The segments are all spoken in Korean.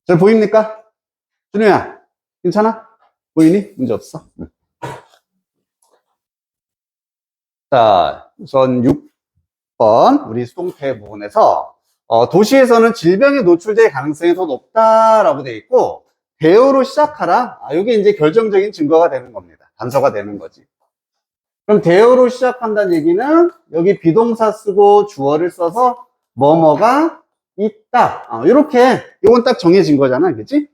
잘 보입니까? 준우야, 괜찮아? 보이니? 문제 없어? 자, 우선 6번 우리 수동태 부분에서 도시에서는 질병에 노출될 가능성이 더 높다라고 되어 있고, 대어로 시작하라. 이게 이제 결정적인 증거가 되는 겁니다. 단서가 되는 거지. 그럼 대어로 시작한다는 얘기는 여기 비동사 쓰고 주어를 써서 뭐뭐가 있다. 이렇게 이건 딱 정해진 거잖아, 그치?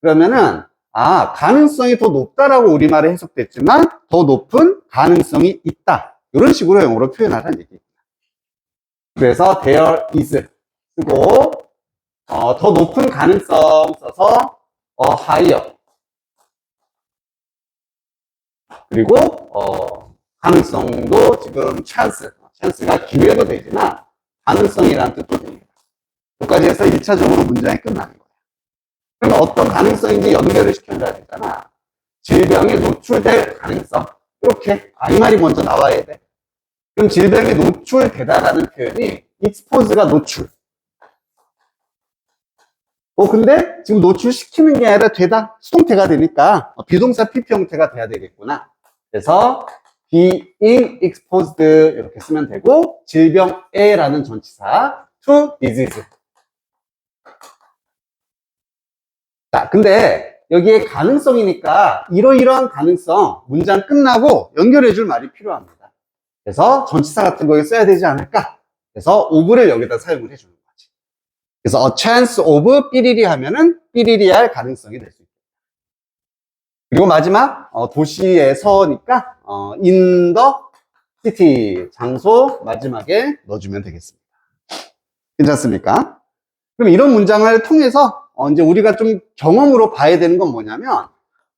그러면은 가능성이 더 높다라고 우리말에 해석됐지만 더 높은 가능성이 있다. 이런 식으로 영어로 표현하라는 얘기입니다. 그래서 there is 쓰고 더 높은 가능성 써서 higher. 그리고 가능성도 지금 chance가 기회도 되지만 가능성이라는 뜻도 됩니다. 여기까지 해서 1차적으로 문장이 끝나는 거예요. 그러면 어떤 가능성인지 연결을 시켜줘야 되잖아. 질병에 노출될 가능성. 이렇게 이 말이 먼저 나와야 돼. 그럼 질병에 노출되다라는 표현이 expose가 노출. 근데 지금 노출시키는 게 아니라 되다. 수동태가 되니까 비동사 PP 형태가 돼야 되겠구나. 그래서 being exposed 이렇게 쓰면 되고, 질병에라는 전치사 to disease. 자, 근데 여기에 가능성이니까 이러이러한 가능성 문장 끝나고 연결해 줄 말이 필요합니다. 그래서 전치사 같은 거에 써야 되지 않을까? 그래서 of를 여기다 사용을 해주는 거지. 그래서 a chance of 삐리리 하면은 삐리리 할 가능성이 될 수 있다. 그리고 마지막 도시에서니까 in the city 장소 마지막에 넣어주면 되겠습니다. 괜찮습니까? 그럼 이런 문장을 통해서 이제 우리가 좀 경험으로 봐야 되는 건 뭐냐면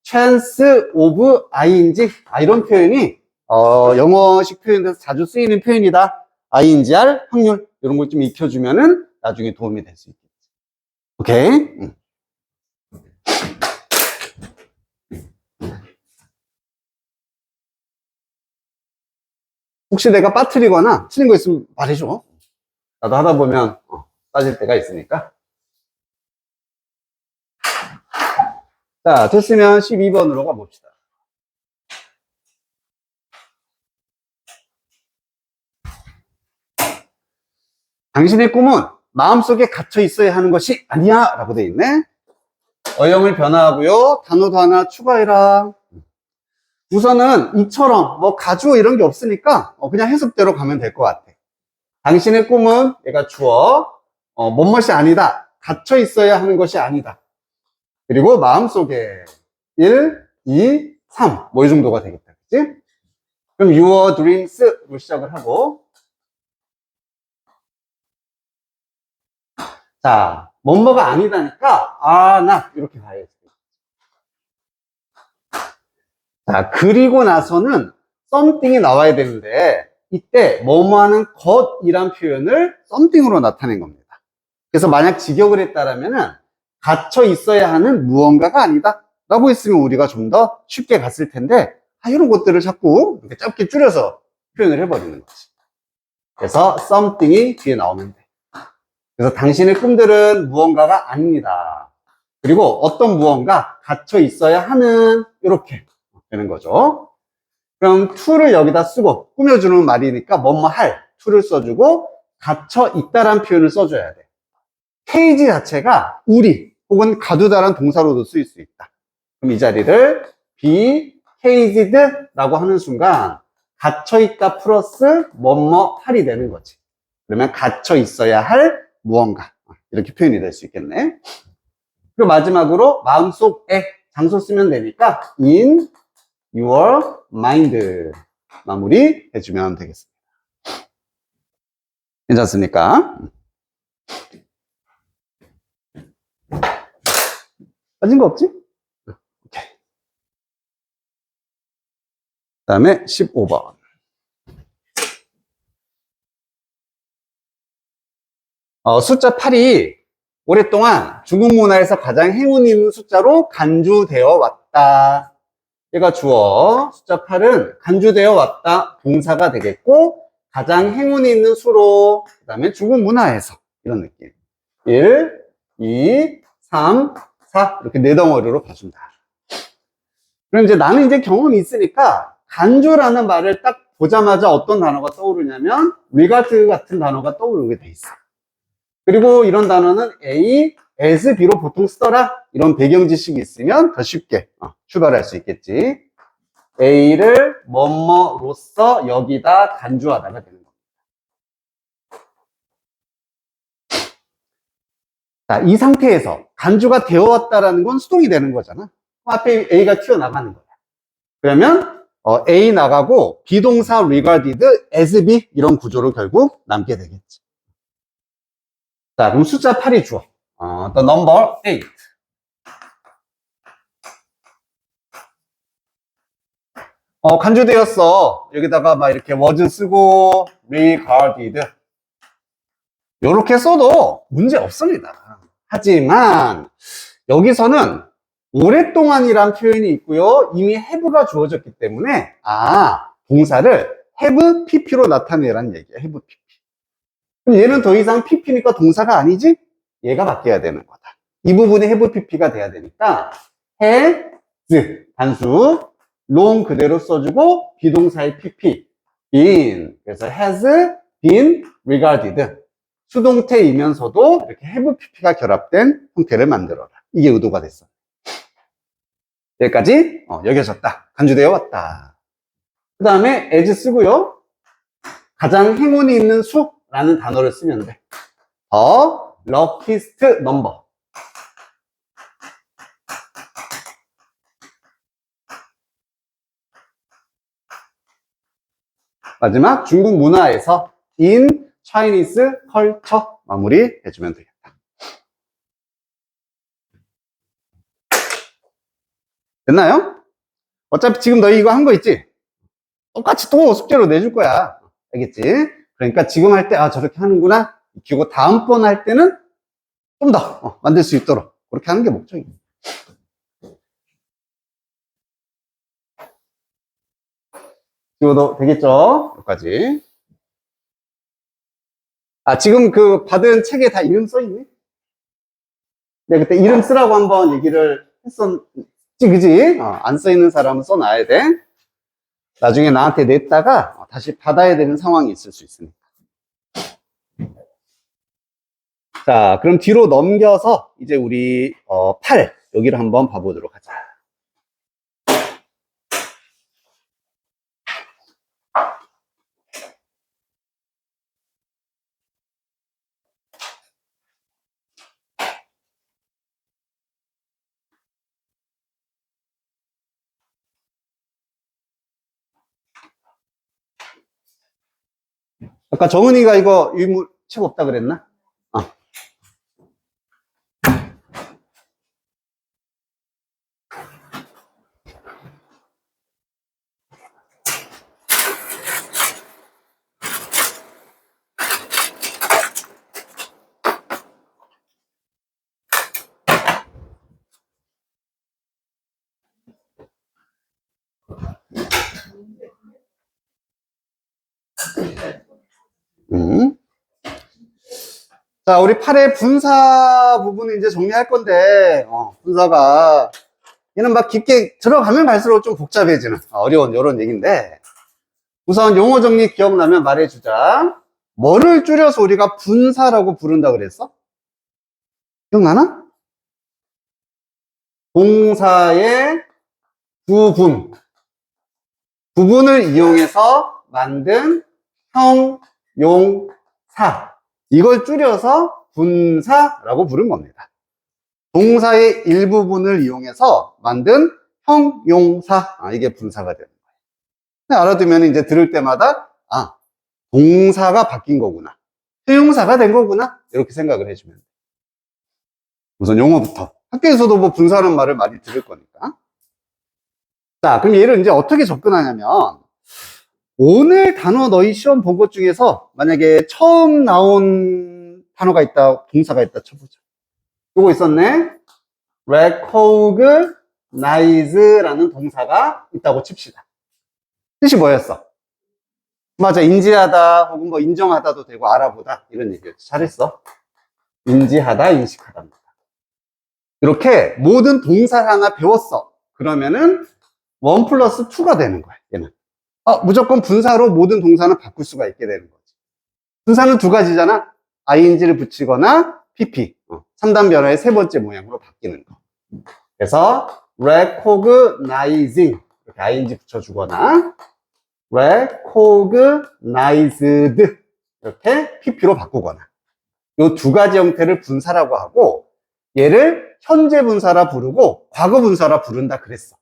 chance of ing 이런 표현이 영어식 표현에서 자주 쓰이는 표현이다. ingr 확률 이런 걸 좀 익혀주면은 나중에 도움이 될 수 있겠지. 오케이. 혹시 내가 빠뜨리거나 틀린 거 있으면 말해줘. 나도 하다 보면 빠질 때가 있으니까. 자, 됐으면 12번으로 가봅시다. 당신의 꿈은 마음속에 갇혀 있어야 하는 것이 아니야 라고 돼 있네. 어형을 변화하고요. 단어도 하나 추가해라. 우선은 이처럼 뭐 가주어 이런 게 없으니까 그냥 해석대로 가면 될 것 같아. 당신의 꿈은 얘가 주어, 뭔것이 아니다. 갇혀 있어야 하는 것이 아니다. 그리고 마음속에 1, 2, 3 뭐 이 정도가 되겠다. 그치? 그럼 your dreams로 시작을 하고, 자, 뭐뭐가 아니다니까 not 이렇게 가야지. 자, 그리고 나서는 something이 나와야 되는데 이때 뭐뭐 하는 것이란 표현을 something으로 나타낸 겁니다. 그래서 만약 직역을 했다라면은 갇혀 있어야 하는 무언가가 아니다 라고 했으면 우리가 좀 더 쉽게 갔을 텐데 이런 것들을 자꾸 이렇게 짧게 줄여서 표현을 해버리는 거지. 그래서 something이 뒤에 나오면 돼. 그래서 당신의 꿈들은 무언가가 아닙니다. 그리고 어떤 무언가 갇혀 있어야 하는 이렇게 되는 거죠. 그럼 to를 여기다 쓰고 꾸며주는 말이니까 뭐뭐 할 to를 써주고 갇혀 있다란 표현을 써줘야 돼. cage 자체가 우리 혹은 가두다란 동사로도 쓰일 수 있다. 그럼 이 자리를 be caged 라고 하는 순간 갇혀 있다 플러스 뭐뭐 할이 되는 거지. 그러면 갇혀 있어야 할 무언가 이렇게 표현이 될 수 있겠네. 그리고 마지막으로 마음속에 장소 쓰면 되니까 in your mind 마무리 해주면 되겠습니다. 괜찮습니까? 빠진 거 없지? 오케이. 그 다음에 15번. 숫자 8이 오랫동안 중국 문화에서 가장 행운 있는 숫자로 간주되어 왔다. 얘가 주어, 숫자 8은 간주되어 왔다 동사가 되겠고 가장 행운이 있는 수로 그 다음에 중국 문화에서 이런 느낌 1, 2, 3, 4 이렇게 네 덩어리로 봐준다. 그럼 이제 나는 이제 경험이 있으니까 간주라는 말을 딱 보자마자 어떤 단어가 떠오르냐면 regard 같은 단어가 떠오르게 돼 있어. 그리고 이런 단어는 A, as, B로 보통 쓰더라. 이런 배경 지식이 있으면 더 쉽게 출발할 수 있겠지. A를 뭐뭐로써 여기다 간주하다가 되는 겁니다. 자, 이 상태에서 간주가 되어 왔다라는 건 수동이 되는 거잖아. 앞에 A가 튀어나가는 거야. 그러면 A 나가고 비동사 regarded as B 이런 구조로 결국 남게 되겠지. 자, 그럼 숫자 8이 주어. The number 8. 간주되었어. 여기다가 막 이렇게 was 쓰고 regarded 요렇게 써도 문제 없습니다. 하지만 여기서는 오랫동안이란 표현이 있고요. 이미 have가 주어졌기 때문에 동사를 have pp로 나타내라는 얘기야. have pp. 그럼 얘는 더 이상 pp니까 동사가 아니지? 얘가 바뀌어야 되는 거다. 이 부분이 have pp가 돼야 되니까 has 단수 long 그대로 써주고 비동사의 pp been 그래서 has been regarded 수동태이면서도 이렇게 have pp가 결합된 형태를 만들어라. 이게 의도가 됐어. 여기까지 여겨졌다. 간주되어 왔다. 그 다음에 as 쓰고요. 가장 행운이 있는 수라는 단어를 쓰면 돼. The luckiest number. 마지막 중국 문화에서 in Chinese culture 마무리 해주면 되겠다. 됐나요? 어차피 지금 너희 이거 한 거 있지? 똑같이 또 숙제로 내줄 거야. 알겠지? 그러니까 지금 할 때 저렇게 하는구나 익히고 다음번 할 때는 좀 더 만들 수 있도록 그렇게 하는 게 목적입니다. 이거도 되겠죠? 여기까지. 지금 그 받은 책에 다 이름 써있네? 내가 그때 이름 쓰라고 한번 얘기를 했었지, 그지? 안 써있는 사람은 써놔야 돼. 나중에 나한테 냈다가 다시 받아야 되는 상황이 있을 수 있으니까. 자, 그럼 뒤로 넘겨서 이제 우리 8 여기를 한번 봐보도록 하자. 아까 정은이가 이거 유물 책 없다 그랬나? 자, 우리 8의 분사 부분을 이제 정리할 건데, 분사가, 얘는 막 깊게 들어가면 갈수록 좀 복잡해지는, 어려운 이런 얘기인데, 우선 용어 정리 기억나면 말해주자. 뭐를 줄여서 우리가 분사라고 부른다 그랬어? 기억나나? 동사의 부분을 이용해서 만든 형, 용, 사. 이걸 줄여서 분사라고 부른 겁니다. 동사의 일부분을 이용해서 만든 형, 용, 사. 이게 분사가 되는 거예요. 알아두면 이제 들을 때마다, 동사가 바뀐 거구나. 형용사가 된 거구나. 이렇게 생각을 해주면 돼요. 우선 용어부터. 학교에서도 뭐 분사라는 말을 많이 들을 거니까. 자, 그럼 얘를 이제 어떻게 접근하냐면, 오늘 단어 너희 시험 본 것 중에서 만약에 처음 나온 단어가 있다, 동사가 있다 쳐보자. 요거 있었네. recognize. recognize라는 동사가 있다고 칩시다. 뜻이 뭐였어? 맞아, 인지하다 혹은 뭐 인정하다도 되고 알아보다 이런 얘기였지. 잘했어. 인지하다, 인식하다입니다. 이렇게 모든 동사 하나 배웠어. 그러면은 1 플러스 2가 되는 거야, 얘는. 무조건 분사로 모든 동사는 바꿀 수가 있게 되는 거지. 분사는 두 가지잖아. ing를 붙이거나 pp. 3단 변화의 세 번째 모양으로 바뀌는 거. 그래서 recognizing 이렇게 ing 붙여주거나 recognized 이렇게 pp로 바꾸거나 이 두 가지 형태를 분사라고 하고 얘를 현재 분사라 부르고 과거 분사라 부른다 그랬어.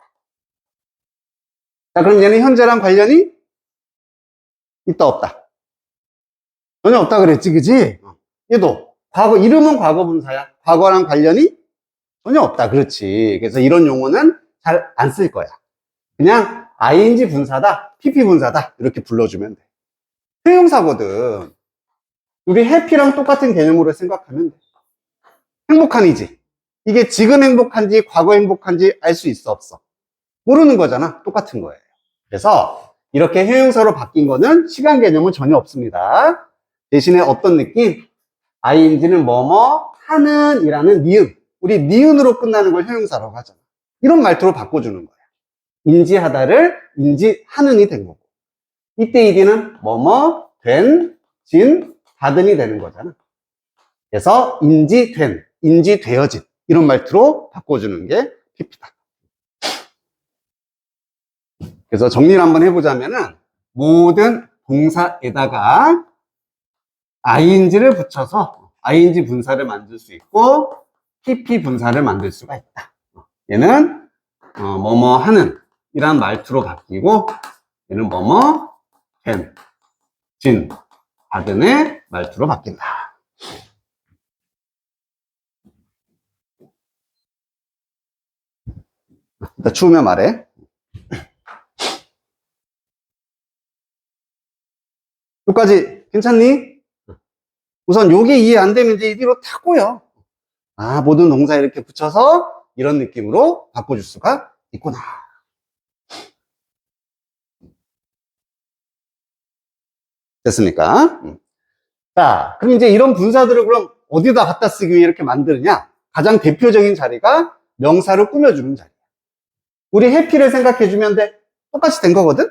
자, 그럼 얘는 현재랑 관련이 있다 없다? 전혀 없다 그랬지, 그지? 얘도 과거, 이름은 과거 분사야. 과거랑 관련이 전혀 없다. 그렇지. 그래서 이런 용어는 잘 안 쓸 거야. 그냥 ing 분사다, pp 분사다 이렇게 불러주면 돼. 형용사거든. 우리 해피랑 똑같은 개념으로 생각하면 돼. 행복한이지. 이게 지금 행복한지 과거 행복한지 알 수 있어 없어? 모르는 거잖아. 똑같은 거예요. 그래서 이렇게 형용사로 바뀐 거는 시간 개념은 전혀 없습니다. 대신에 어떤 느낌? ing는 뭐뭐 하는 이라는 니은. 우리 니은으로 끝나는 걸 형용사라고 하잖아. 이런 말투로 바꿔주는 거야. 인지하다를 인지하는이 된 거고. 이때 id는 뭐뭐 된, 진, 받은이 되는 거잖아. 그래서 인지된, 인지되어진 이런 말투로 바꿔주는 게 pp다. 그래서 정리를 한번 해보자면은 모든 동사에다가 ing를 붙여서 ing 분사를 만들 수 있고 pp 분사를 만들 수가 있다. 얘는 뭐뭐 하는 이란 말투로 바뀌고 얘는 뭐뭐 된, 진, 받은의 말투로 바뀐다. 일단 추우면 말해. 여기까지 괜찮니? 우선 요게 이해 안 되면 이제 이 뒤로 다 꼬여. 모든 동사 이렇게 붙여서 이런 느낌으로 바꿔줄 수가 있구나. 됐습니까? 자, 그럼 이제 이런 분사들을 그럼 어디다 갖다 쓰기 위해 이렇게 만드느냐? 가장 대표적인 자리가 명사를 꾸며주는 자리야. 우리 해피를 생각해주면 돼. 똑같이 된 거거든?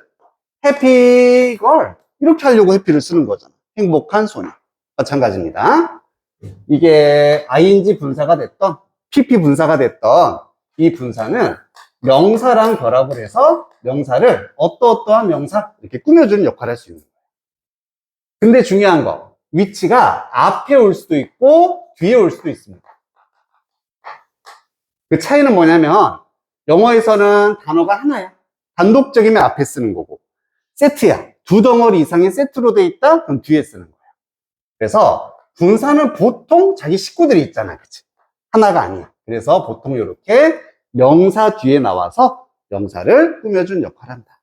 해피 걸. 이렇게 하려고 해피를 쓰는 거잖아. 행복한 소녀. 마찬가지입니다. 이게 ing 분사가 됐던 pp 분사가 됐던 이 분사는 명사랑 결합을 해서 명사를 어떠어떠한 명사 이렇게 꾸며주는 역할을 할 수 있는 거예요. 근데 중요한 거 위치가 앞에 올 수도 있고 뒤에 올 수도 있습니다. 그 차이는 뭐냐면 영어에서는 단어가 하나야. 단독적이면 앞에 쓰는 거고 세트야. 두 덩어리 이상의 세트로 돼 있다? 그럼 뒤에 쓰는 거야. 그래서 분사는 보통 자기 식구들이 있잖아. 그치? 하나가 아니야. 그래서 보통 이렇게 명사 뒤에 나와서 명사를 꾸며준 역할을 한다.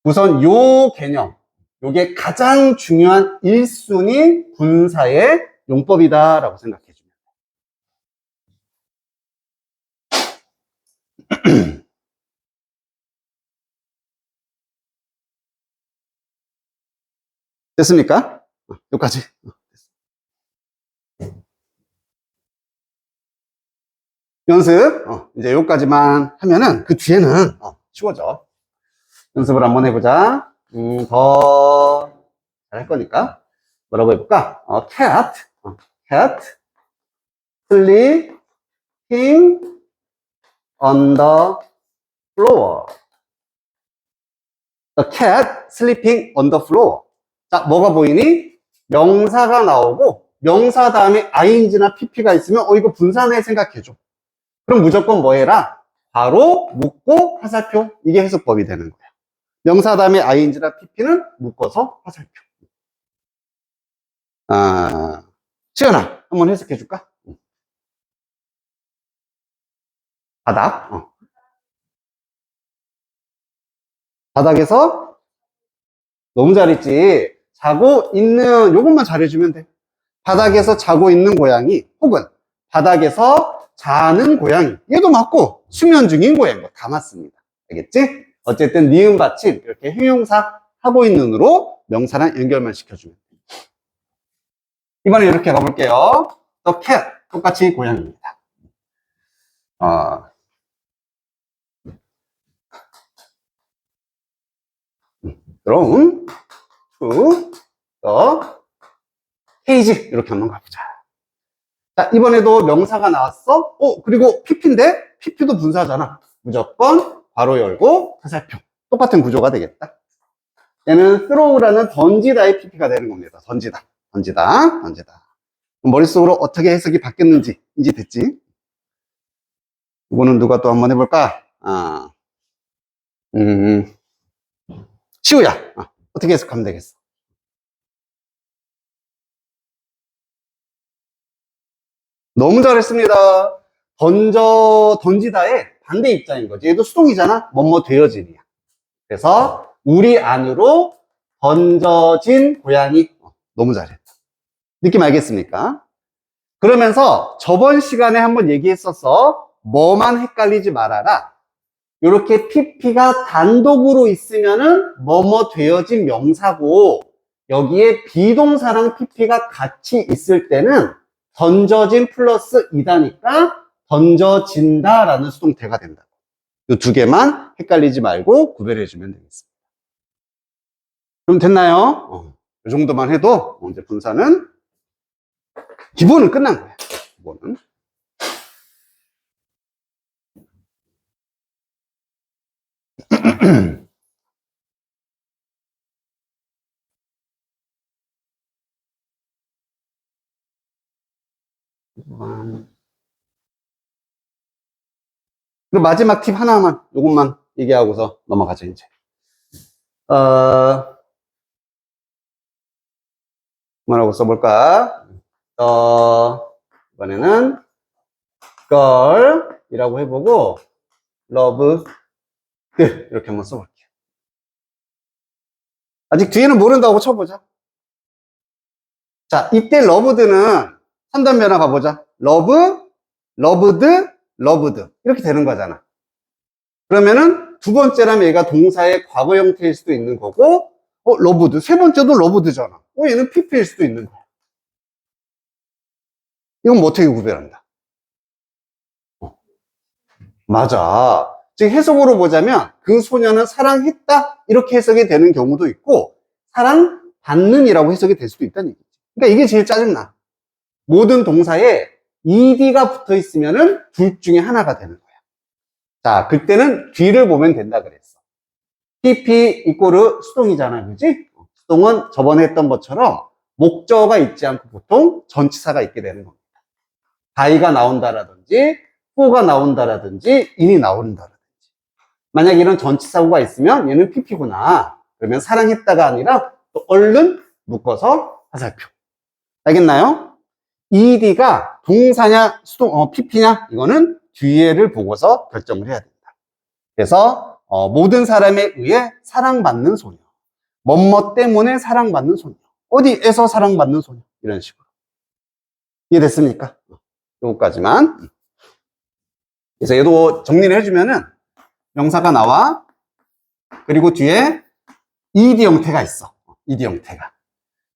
우선 요 개념, 요게 가장 중요한 1순위 분사의 용법이다라고 생각해 주면 돼. 됐습니까? 여기까지. 연습, 이제 여기까지만 하면은 그 뒤에는 쉬워져. 연습을 한번 해보자. 더 잘할 거니까. 뭐라고 해볼까? cat, cat, sleeping on the floor. The cat sleeping on the floor. 자, 뭐가 보이니? 명사가 나오고 명사 다음에 ing나 pp가 있으면 이거 분사네 생각해줘. 그럼 무조건 뭐 해라? 바로 묶고 화살표. 이게 해석법이 되는 거야. 명사 다음에 ing나 pp는 묶어서 화살표. 수연아, 한번 해석해 줄까? 바닥. 바닥에서 너무 잘했지. 자고 있는 요것만 잘해주면 돼. 바닥에서 자고 있는 고양이 혹은 바닥에서 자는 고양이. 얘도 맞고, 수면 중인 고양이. 다 맞습니다. 알겠지? 어쨌든, 니은 받침, 이렇게 형용사 하고 있는으로 명사랑 연결만 시켜주면 돼. 이번에 이렇게 가볼게요. The cat. 똑같이 고양이입니다. 그럼, to the cage. 이렇게 한번 가보자. 자, 이번에도 명사가 나왔어. 그리고 pp인데? pp도 분사잖아. 무조건 괄호 열고 화살표. 똑같은 구조가 되겠다. 얘는 throw라는 던지다의 pp가 되는 겁니다. 던지다. 머릿속으로 어떻게 해석이 바뀌었는지 이제 됐지? 이거는 누가 또 한번 해볼까? 시우야. 어떻게 해석하면 되겠어? 너무 잘했습니다. 던지다의 반대 입장인 거지. 얘도 수동이잖아. 뭐뭐 되어진이야. 그래서 우리 안으로 던져진 고양이. 너무 잘했다. 느낌 알겠습니까? 그러면서 저번 시간에 한번 얘기했었어. 뭐만 헷갈리지 말아라. 이렇게 pp가 단독으로 있으면은 뭐뭐 되어진 명사고, 여기에 비동사랑 pp가 같이 있을 때는 던져진 플러스 이다니까 던져진다라는 수동태가 된다. 이 두 개만 헷갈리지 말고 구별해 주면 되겠습니다. 그럼 됐나요? 이 정도만 해도 이제 분사는 기본은 끝난 거야. 기본은. 그리고 마지막 팁 하나만, 요것만 얘기하고서 넘어가죠, 이제. 뭐라고 써볼까? 이번에는 girl 이라고 해보고, love, 이렇게 한번 써볼게요. 아직 뒤에는 모른다고 쳐보자. 자, 이때 loved는 3단 변화 가보자. love, loved, loved. 이렇게 되는 거잖아. 그러면은 두 번째라면 얘가 동사의 과거 형태일 수도 있는 거고, loved. 세 번째도 loved잖아. 얘는 pp일 수도 있는 거야. 이건 뭐 어떻게 구별한다? 맞아. 즉 해석으로 보자면 그 소녀는 사랑했다 이렇게 해석이 되는 경우도 있고 사랑받는이라고 해석이 될 수도 있다는 얘기지. 그러니까 이게 제일 짜증나. 모든 동사에 ed가 붙어 있으면은 둘 중에 하나가 되는 거야. 자, 그때는 뒤를 보면 된다 그랬어. pp 이꼬르 수동이잖아, 그지? 수동은 저번에 했던 것처럼 목적어가 있지 않고 보통 전치사가 있게 되는 겁니다. 다이가 나온다라든지 포가 나온다라든지 인이 나온다라든지. 만약 이런 전치사구가 있으면 얘는 pp구나. 그러면 사랑했다가 아니라 또 얼른 묶어서 화살표. 알겠나요? ed가 동사냐 수동 pp냐 이거는 뒤에를 보고서 결정을 해야 된다. 그래서 모든 사람에 의해 사랑받는 소녀. 뭐뭐 때문에 사랑받는 소녀. 어디에서 사랑받는 소녀. 이런 식으로. 이해됐습니까? 요거까지만. 그래서 얘도 정리를 해주면은 명사가 나와. 그리고 뒤에 ed 형태가 있어. ed 형태가.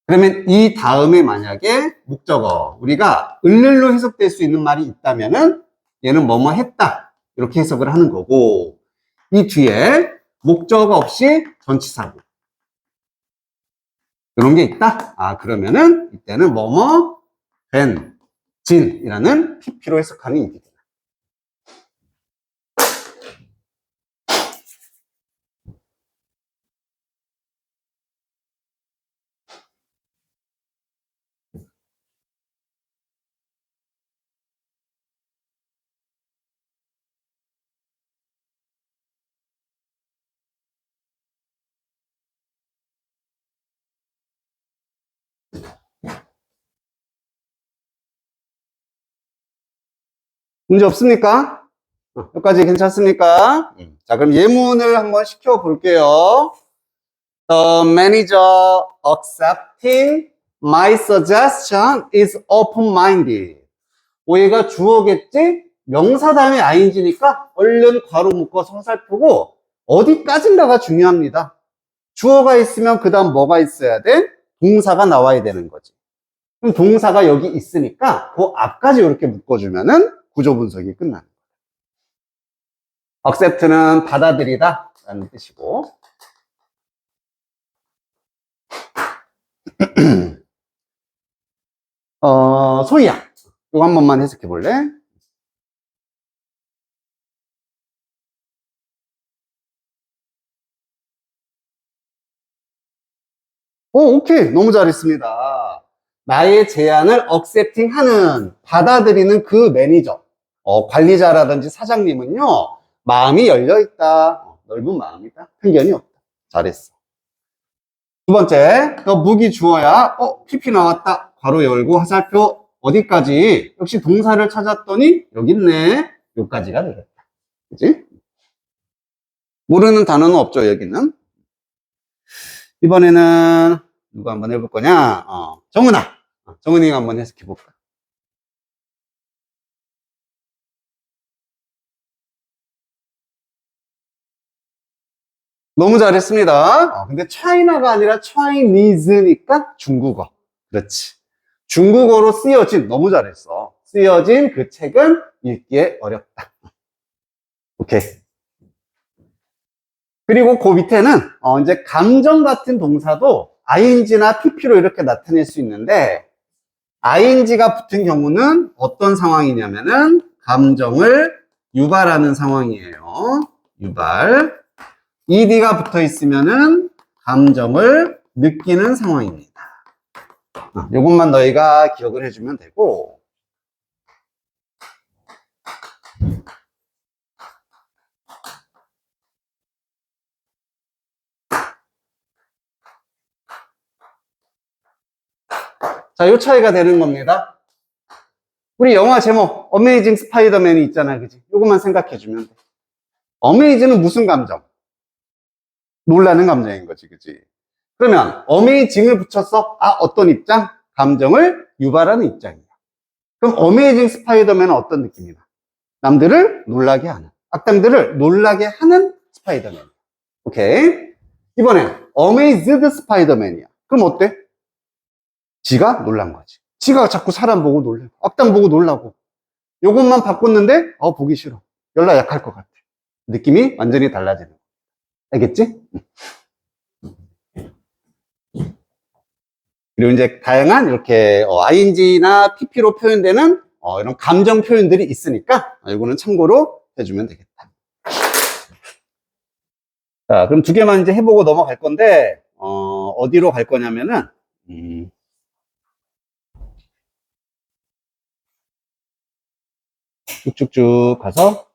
그러면 이 다음에 만약에 목적어 우리가 을를로 해석될 수 있는 말이 있다면은 얘는 뭐뭐 했다 이렇게 해석을 하는 거고 이 뒤에 목적어가 없이 전치사구 이런 게 있다. 그러면은 이때는 뭐뭐 된 진이라는 pp로 해석하는 id다. 문제 없습니까? 여기까지 괜찮습니까? 자, 그럼 예문을 한번 시켜 볼게요. The manager accepting my suggestion is open-minded. 얘가 주어겠지? 명사 다음에 ing니까 얼른 괄호 묶어서 화살표고 어디까지인가가 중요합니다. 주어가 있으면 그 다음 뭐가 있어야 돼? 동사가 나와야 되는 거지. 그럼 동사가 여기 있으니까 그 앞까지 이렇게 묶어주면은 구조 분석이 끝나는 거예요. accept는 받아들이다 라는 뜻이고 소희야 이거 한 번만 해석해 볼래? 오케이. 너무 잘했습니다. 나의 제안을 accepting 하는, 받아들이는 그 매니저, 관리자라든지 사장님은요, 마음이 열려있다. 넓은 마음이다. 편견이 없다. 잘했어. 두 번째, 너 무기 주어야, PP 나왔다. 괄호 열고 화살표 어디까지? 역시 동사를 찾았더니, 여기 있네. 여기까지가 되겠다. 그치? 모르는 단어는 없죠, 여기는. 이번에는 누가 한번 해볼 거냐? 정은아. 정은이가 한번 해석해 볼까? 너무 잘했습니다. 근데 차이나가 아니라 차이니즈니까 중국어. 그렇지. 중국어로 쓰여진, 너무 잘했어. 쓰여진 그 책은 읽기에 어렵다. 오케이. 그리고 그 밑에는 이제 감정 같은 동사도 ing나 pp로 이렇게 나타낼 수 있는데 ing가 붙은 경우는 어떤 상황이냐면은 감정을 유발하는 상황이에요. 유발. ed가 붙어 있으면은 감정을 느끼는 상황입니다. 이것만 너희가 기억을 해주면 되고 자, 요 차이가 되는 겁니다. 우리 영화 제목 어메이징 스파이더맨이 있잖아, 그지? 요것만 생각해주면 돼. 어메이징은 무슨 감정? 놀라는 감정인 거지, 그지? 그러면 어메이징을 붙였어? 어떤 입장? 감정을 유발하는 입장이야. 그럼 어메이징 스파이더맨은 어떤 느낌이나? 남들을 놀라게 하는, 악당들을 놀라게 하는 스파이더맨. 오케이. 이번엔 어메이즈드 스파이더맨이야. 그럼 어때? 지가 놀란 거지. 지가 자꾸 사람 보고 놀라고, 악당 보고 놀라고. 요것만 바꿨는데, 보기 싫어. 연락 약할 것 같아. 느낌이 완전히 달라지는 거. 알겠지? 그리고 이제 다양한 이렇게 ing나 pp로 표현되는 이런 감정 표현들이 있으니까 이거는 참고로 해주면 되겠다. 자, 그럼 두 개만 이제 해보고 넘어갈 건데 어디로 갈 거냐면은 쭉쭉쭉 가서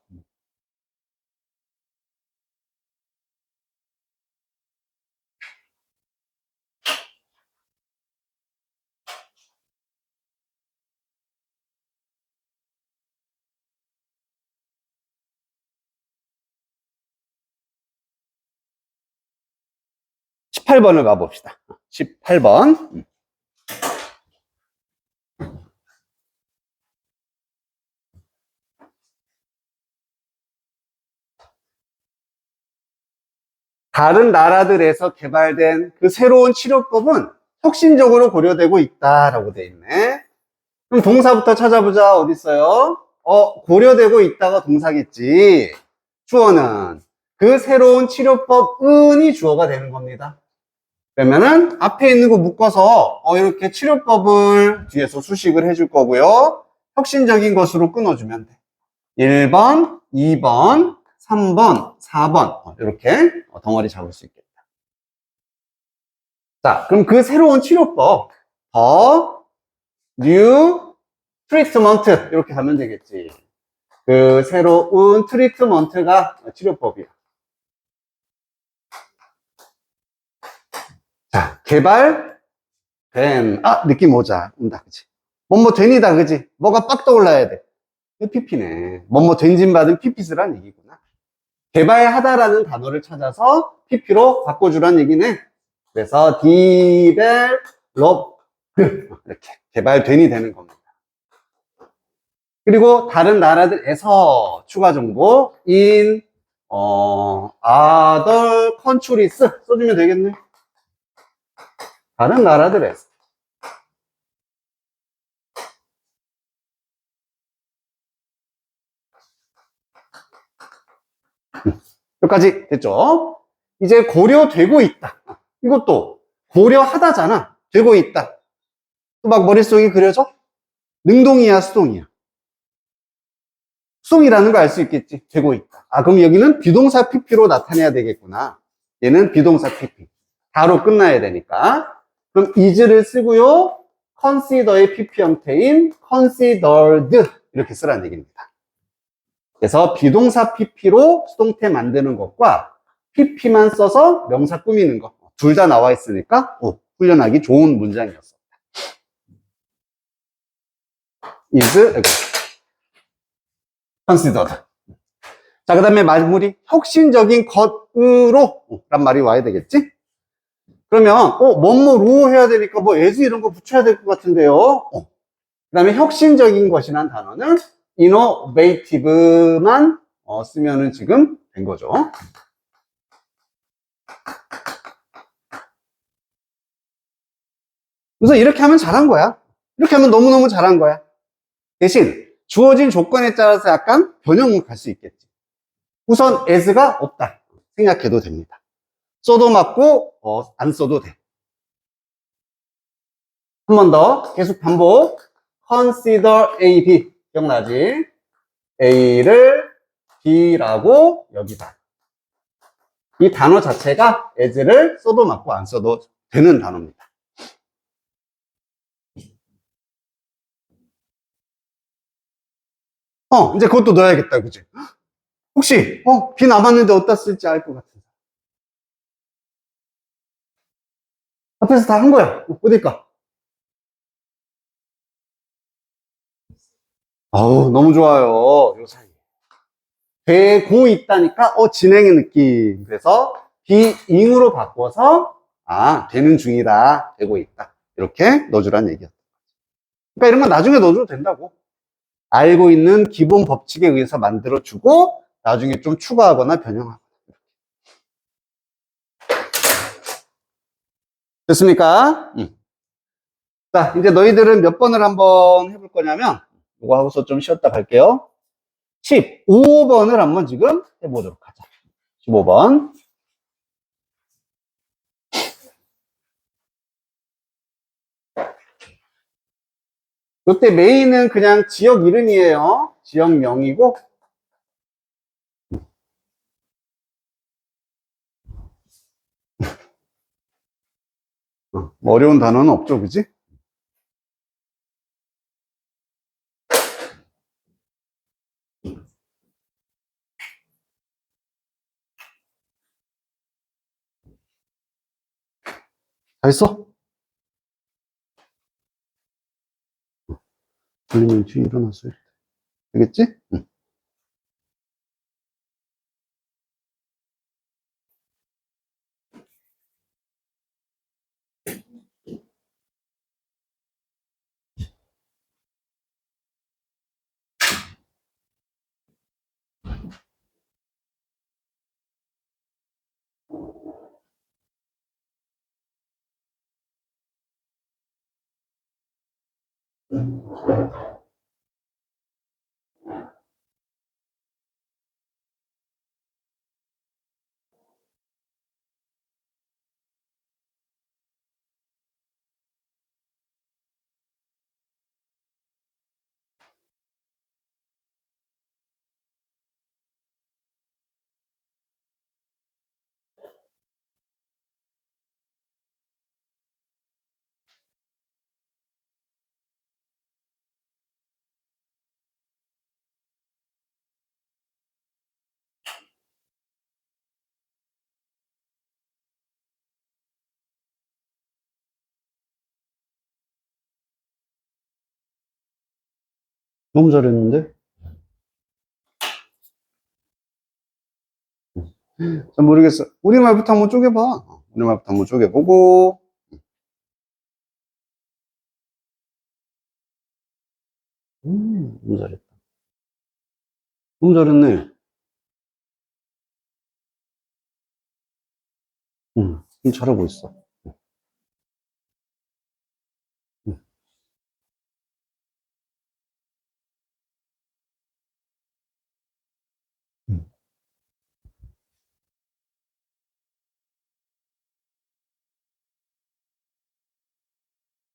18번을 가봅시다. 18번. 다른 나라들에서 개발된 그 새로운 치료법은 혁신적으로 고려되고 있다라고 돼 있네. 그럼 동사부터 찾아보자. 어디 있어요? 고려되고 있다가 동사겠지. 주어는 그 새로운 치료법은이 주어가 되는 겁니다. 그러면은 앞에 있는 거 묶어서 이렇게 치료법을 뒤에서 수식을 해줄 거고요. 혁신적인 것으로 끊어주면 돼. 1번, 2번, 3번, 4번 이렇게 덩어리 잡을 수 있겠다. 자, 그럼 그 새로운 치료법 더 뉴 트리트먼트 이렇게 가면 되겠지. 그 새로운 트리트먼트가 치료법이야. 자, 개발된 느낌 오자. 온다, 그치? 뭐뭐 된이다, 그치? 뭐가 빡 떠올라야 돼. PP네. 뭐뭐 된진 받은 PP스란 얘기구나. 개발하다라는 단어를 찾아서 PP로 바꿔주란 얘기네. 그래서 디벨롭 이렇게 개발된이 되는 겁니다. 그리고 다른 나라들에서 추가 정보 in other countries 써주면 되겠네. 다른 나라들에서. 여기까지 됐죠? 이제 고려되고 있다. 이것도 고려하다잖아. 되고 있다. 또 막 머릿속에 그려져? 능동이야, 수동이야? 수동이라는 거 알 수 있겠지. 되고 있다. 아, 그럼 여기는 비동사 PP로 나타내야 되겠구나. 얘는 비동사 PP. 다로 끝나야 되니까. 그럼 is를 쓰고요. consider의 PP 형태인 considered 이렇게 쓰라는 얘기입니다. 그래서 비동사 PP로 수동태 만드는 것과 PP만 써서 명사 꾸미는 것. 둘 다 나와 있으니까 훈련하기 좋은 문장이었어. is considered. 자, 그 다음에 마무리. 혁신적인 것으로 란 말이 와야 되겠지? 그러면 뭐뭐로 해야 되니까 뭐 as 이런 거 붙여야 될 것 같은데요. 그 다음에 혁신적인 것이란 단어는 innovative만 쓰면은 지금 된 거죠. 그래서 이렇게 하면 잘한 거야. 이렇게 하면 너무너무 잘한 거야. 대신 주어진 조건에 따라서 약간 변형을 갈 수 있겠지. 우선 as가 없다 생각해도 됩니다. 써도 맞고 안 써도 돼. 한 번 더 계속 반복. consider A, B 기억나지? A를 B라고 여기다. 이 단어 자체가 as를 써도 맞고 안 써도 되는 단어입니다. 이제 그것도 넣어야겠다, 그치? 혹시 B 남았는데 어디다 쓸지 알 것 같아. 앞에서 다 한 거야. 어딜까? 아우, 너무 좋아요. 요 사이. 되고 있다니까, 진행의 느낌. 그래서, being으로 바꿔서, 되는 중이다. 되고 있다. 이렇게 넣어주라는 얘기였다. 그러니까 이런 건 나중에 넣어줘도 된다고. 알고 있는 기본 법칙에 의해서 만들어주고, 나중에 좀 추가하거나 변형하거나. 됐습니까? 자, 이제 너희들은 몇 번을 한번 해볼 거냐면, 이거 하고서 좀 쉬었다 갈게요. 15번을 한번 지금 해보도록 하자. 15번. 이때 메인은 그냥 지역 이름이에요. 지역명이고. 어려운 단어는 없죠, 그지? 다 했어? 들리면 뒤에 일어났어요. 되겠지? 응. 너무 잘했는데? 잘 모르겠어. 우리말부터 한번 쪼개봐. 우리말부터 한번 쪼개보고. 너무 잘했다. 너무 잘했네. 잘하고 있어. 응. 응.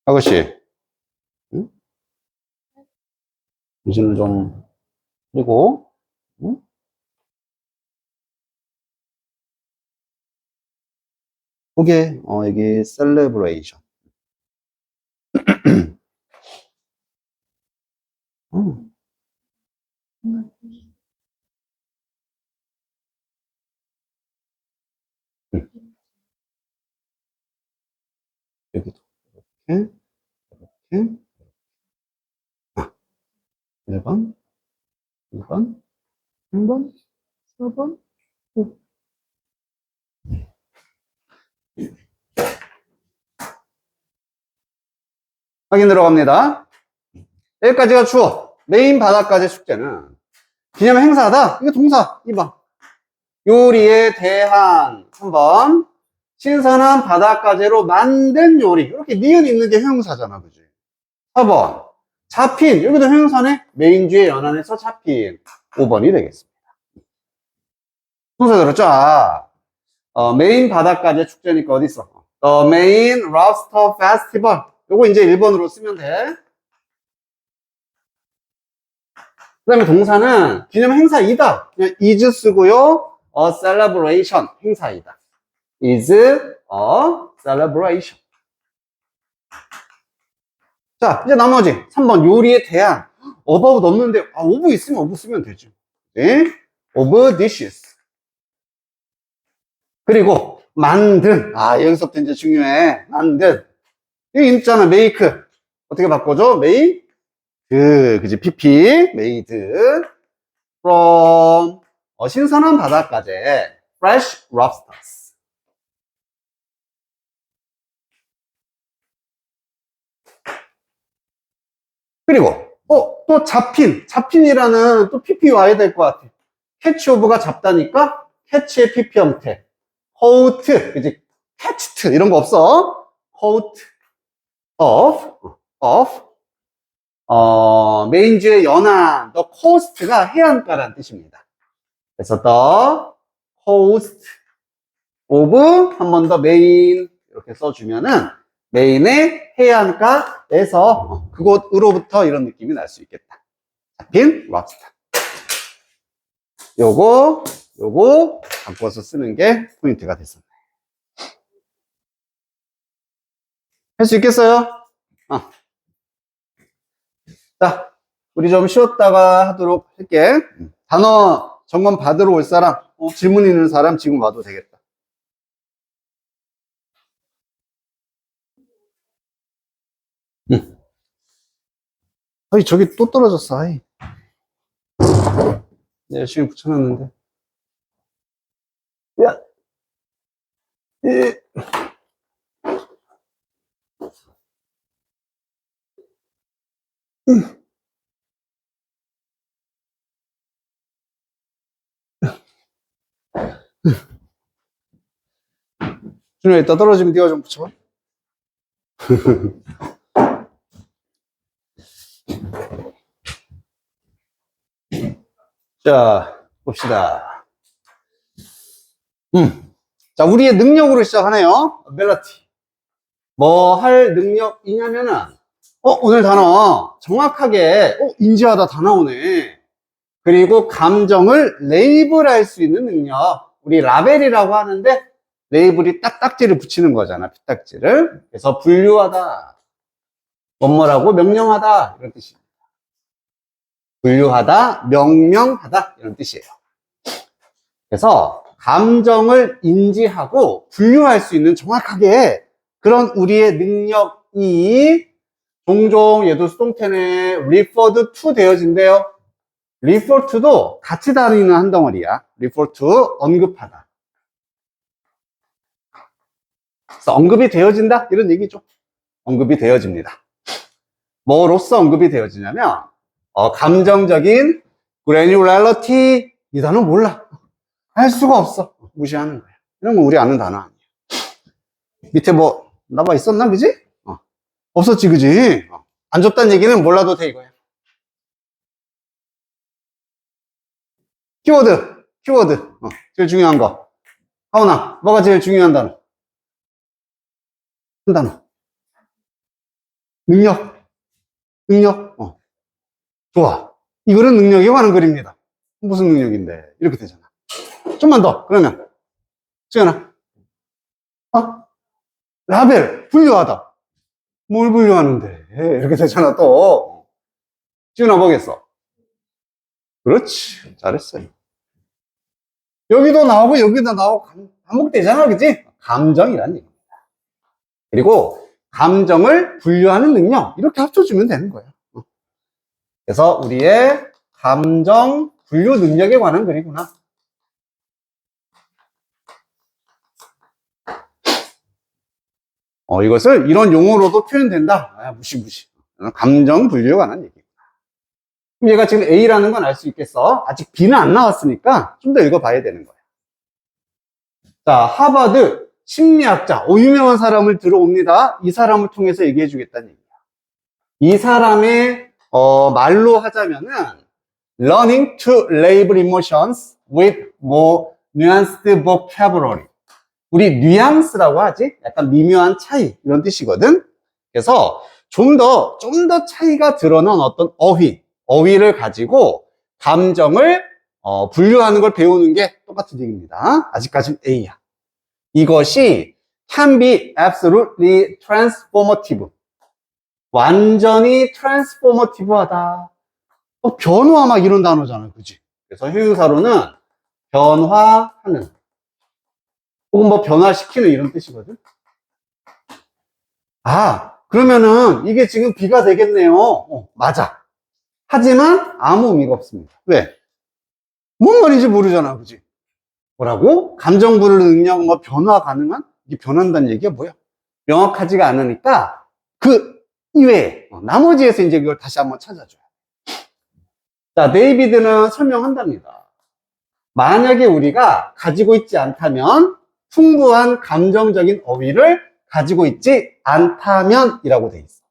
아가씨, 응? 정신을 좀, 그리고, 응? 그게, 여기, 셀레브레이션. 응. 응. 여기도, 이렇게, 이렇게, 1번, 2번, 3번, 4번, 확인 들어갑니다. 여기까지가 주어. 메인 바닷가재 축제는 기념 행사다. 이게 동사. 2번. 요리에 대한 3번. 신선한 바닷가재로 만든 요리. 이렇게 니은 있는 게 형용사잖아. 그지? 4번. 잡힌. 여기도 형용사네. 메인주에 연안해서 잡힌. 5번이 되겠습니다. 순서 들었죠? 메인 바닷가재 축제니까 어디 있어? The main lobster festival. 요거 이제 1번으로 쓰면 돼. 그 다음에 동사는 기념 행사이다. 그냥 is 쓰고요. A celebration. 행사이다. is a celebration. 자, 이제 나머지 3번 요리에 대한 above 넣는데 of 있으면 of 쓰면 되죠. 네? of dishes. 그리고 만든. 여기서부터 이제 중요해. 만든. 여기 있잖아. make. 어떻게 바꿔줘? make. 그지? pp. made. from. 신선한 바닷가재. fresh lobsters. 그리고 또 잡힌이라는 또 pp 와야 될 것 같아. 캐치 오브가 잡다니까 캐치의 pp 형태. caught, 그지? catched 이런 거 없어. caught of 메인주의 연안 the coast가 해안가라는 뜻입니다. 그래서 the coast of 한 번 더 메인 이렇게 써주면은 메인의 해안가에서 그곳으로부터 이런 느낌이 날 수 있겠다. 잡힌 랍스터. 요거 바꿔서 쓰는 게 포인트가 됐었네. 할 수 있겠어요? 자, 우리 좀 쉬었다가 하도록 할게. 단어 점검 받으러 올 사람, 질문 있는 사람 지금 와도 되겠다. 아이, 저기 또 떨어졌어, 아이. 열심히 붙여놨는데. 야, 이, 준호야, 이따 떨어지면 네가 좀 붙여봐. 자, 봅시다. 자, 우리의 능력으로 시작하네요. ability. 뭐 할 능력이냐면은, 오늘 단어 정확하게, 인지하다 다 나오네. 그리고 감정을 레이블할 수 있는 능력. 우리 라벨이라고 하는데, 레이블이 딱지를 붙이는 거잖아, 피딱지를. 그래서 분류하다. 뭐뭐라고 명령하다. 이런 뜻입니다. 분류하다, 명명하다. 이런 뜻이에요. 그래서 감정을 인지하고 분류할 수 있는 정확하게 그런 우리의 능력이 종종 얘도 수동태에 referred to 되어진대요. refer to도 같이 다루는 한 덩어리야. refer to, 언급하다. 그래서 언급이 되어진다? 이런 얘기죠. 언급이 되어집니다. 뭐로써 언급이 되어지냐면, 감정적인 granularity 이 단어 몰라. 할 수가 없어. 무시하는 거야. 이런 건 우리 아는 단어 아니야. 밑에 뭐 나와 있었나 그지? 없었지 그지? 안 줬다는 얘기는 몰라도 돼 이거야. 키워드 제일 중요한 거. 하은아 뭐가 제일 중요한 단어? 한 단어. 능력. 좋아. 이거는 능력에 관한 글입니다. 무슨 능력인데? 이렇게 되잖아. 좀만 더. 그러면. 수연아. 라벨. 분류하다. 뭘 분류하는데? 이렇게 되잖아, 또. 지훈아, 뭐겠어? 그렇지. 잘했어요. 여기도 나오고, 여기도 나오고, 반복되잖아, 그지? 감정이란 얘기입니다. 그리고, 감정을 분류하는 능력. 이렇게 합쳐주면 되는 거예요. 그래서, 우리의 감정 분류 능력에 관한 글이구나. 이것을 이런 용어로도 표현된다. 무시. 감정 분류에 관한 얘기구나. 그럼 얘가 지금 A라는 건 알 수 있겠어? 아직 B는 안 나왔으니까 좀 더 읽어봐야 되는 거야. 자, 하버드 심리학자, 유명한 사람을 들어옵니다. 이 사람을 통해서 얘기해 주겠다는 얘기야. 이 사람의 말로 하자면은 learning to label emotions with more nuanced vocabulary. 우리 뉘앙스라고 하지? 약간 미묘한 차이 이런 뜻이거든. 그래서 좀 더 차이가 드러난 어떤 어휘를 가지고 감정을 분류하는 걸 배우는 게 똑같은 얘기입니다. 아직까지는 A야. 이것이 can be absolutely transformative. 완전히 transformative하다. 변화 막 이런 단어잖아, 그지? 그래서 형용사로는 변화하는 혹은 뭐 변화시키는 이런 뜻이거든. 그러면은 이게 지금 B가 되겠네요. 맞아. 하지만 아무 의미가 없습니다. 왜? 뭔 말인지 모르잖아, 그지? 뭐라고? 감정 분류 능력, 뭐 변화 가능한? 이게 변한다는 얘기가 뭐야? 명확하지가 않으니까 그 이외에 나머지에서 이제 이걸 다시 한번 찾아줘요. 자, 데이비드는 설명한답니다. 만약에 우리가 가지고 있지 않다면 풍부한 감정적인 어휘를 가지고 있지 않다면 이라고 돼 있어.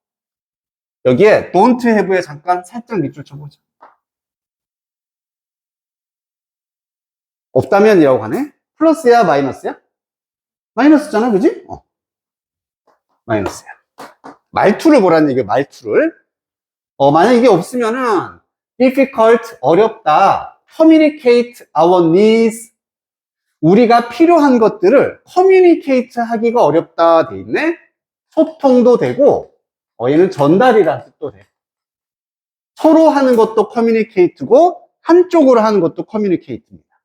여기에 don't have에 잠깐 살짝 밑줄 쳐보자. 없다면 이라고 하네. 플러스야 마이너스야? 마이너스잖아, 그지? 마이너스야. 말투를 보라는 얘기야, 말투를. 만약 이게 없으면은 difficult, 어렵다. communicate our needs. 우리가 필요한 것들을 communicate 하기가 어렵다 돼 있네. 소통도 되고 얘는 전달이라는 뜻도 돼. 서로 하는 것도 communicate고 한쪽으로 하는 것도 communicate입니다.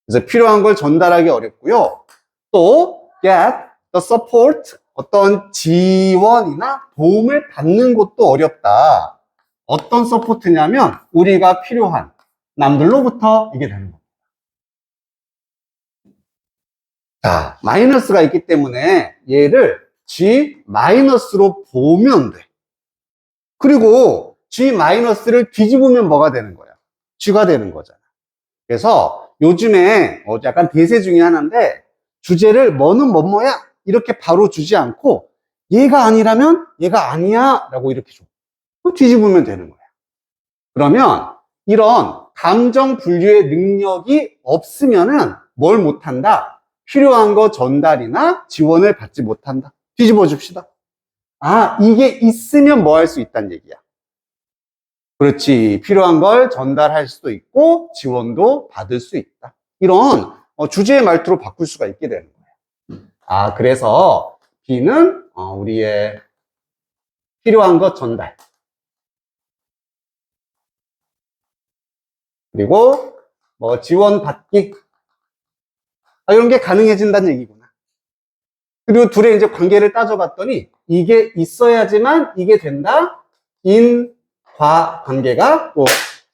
그래서 필요한 걸 전달하기 어렵고요. 또 get the support, 어떤 지원이나 도움을 받는 것도 어렵다. 어떤 서포트냐면 우리가 필요한 남들로부터 이게 되는 겁니다. 자, 마이너스가 있기 때문에 얘를 G-로 보면 돼. 그리고 G-를 뒤집으면 뭐가 되는 거야? G가 되는 거잖아. 그래서 요즘에 약간 대세 중에 하나인데 주제를 뭐는 뭐뭐야 이렇게 바로 주지 않고 얘가 아니라면 얘가 아니야 라고 이렇게 줘. 뒤집으면 되는 거야. 그러면 이런 감정 분류의 능력이 없으면은 뭘 못한다? 필요한 거 전달이나 지원을 받지 못한다. 뒤집어 줍시다. 이게 있으면 뭐 할 수 있다는 얘기야. 그렇지. 필요한 걸 전달할 수도 있고 지원도 받을 수 있다. 이런 주제의 말투로 바꿀 수가 있게 되는 거예요. 그래서 B는 우리의 필요한 것 전달. 그리고 뭐 지원 받기. 이런 게 가능해진다는 얘기구나. 그리고 둘의 이제 관계를 따져봤더니 이게 있어야지만 이게 된다. 인과 관계가 또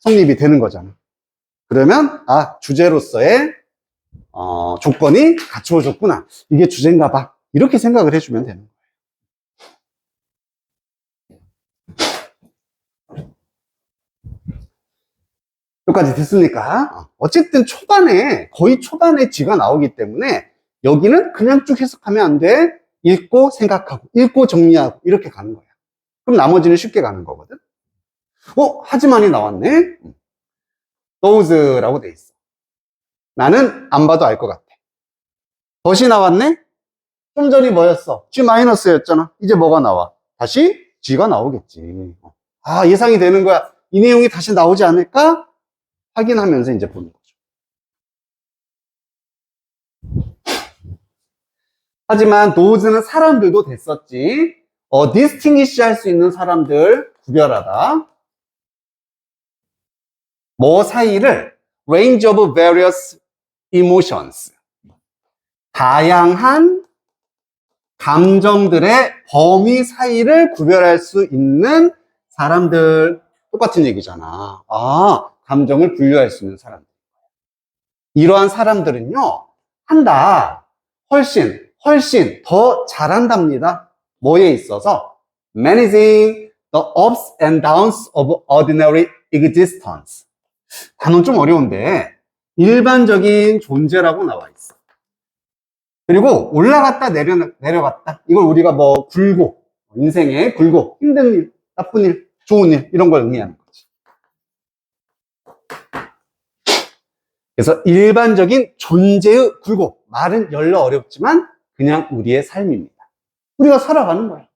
성립이 되는 거잖아. 그러면 주제로서의 조건이 갖추어졌구나. 이게 주제인가 봐. 이렇게 생각을 해주면 되는 거예요. 여기까지 됐습니까? 어쨌든 거의 초반에 쥐가 나오기 때문에 여기는 그냥 쭉 해석하면 안 돼. 읽고 생각하고, 읽고 정리하고, 이렇게 가는 거야. 그럼 나머지는 쉽게 가는 거거든. 하지만이 나왔네? those라고 돼 있어. 나는 안 봐도 알 것 같아. 덫이 나왔네? 좀 전이 뭐였어? G-였잖아. 이제 뭐가 나와? 다시 G가 나오겠지. 예상이 되는 거야. 이 내용이 다시 나오지 않을까? 확인하면서 이제 보는 거죠. 하지만 those는 사람들도 됐었지. distinguish 할 수 있는 사람들, 구별하다. 뭐 사이를 range of various emotions. 다양한 감정들의 범위 사이를 구별할 수 있는 사람들. 똑같은 얘기잖아. 감정을 분류할 수 있는 사람들. 이러한 사람들은요, 훨씬 더 잘한답니다. 뭐에 있어서? Managing the ups and downs of ordinary existence. 단어는 좀 어려운데, 일반적인 존재라고 나와 있어. 그리고 올라갔다 내려갔다. 이걸 우리가 인생에 굴고, 힘든 일, 나쁜 일, 좋은 일, 이런 걸 의미하는 거지. 그래서 일반적인 존재의 굴곡, 말은 열려 어렵지만 그냥 우리의 삶입니다. 우리가 살아가는 거야.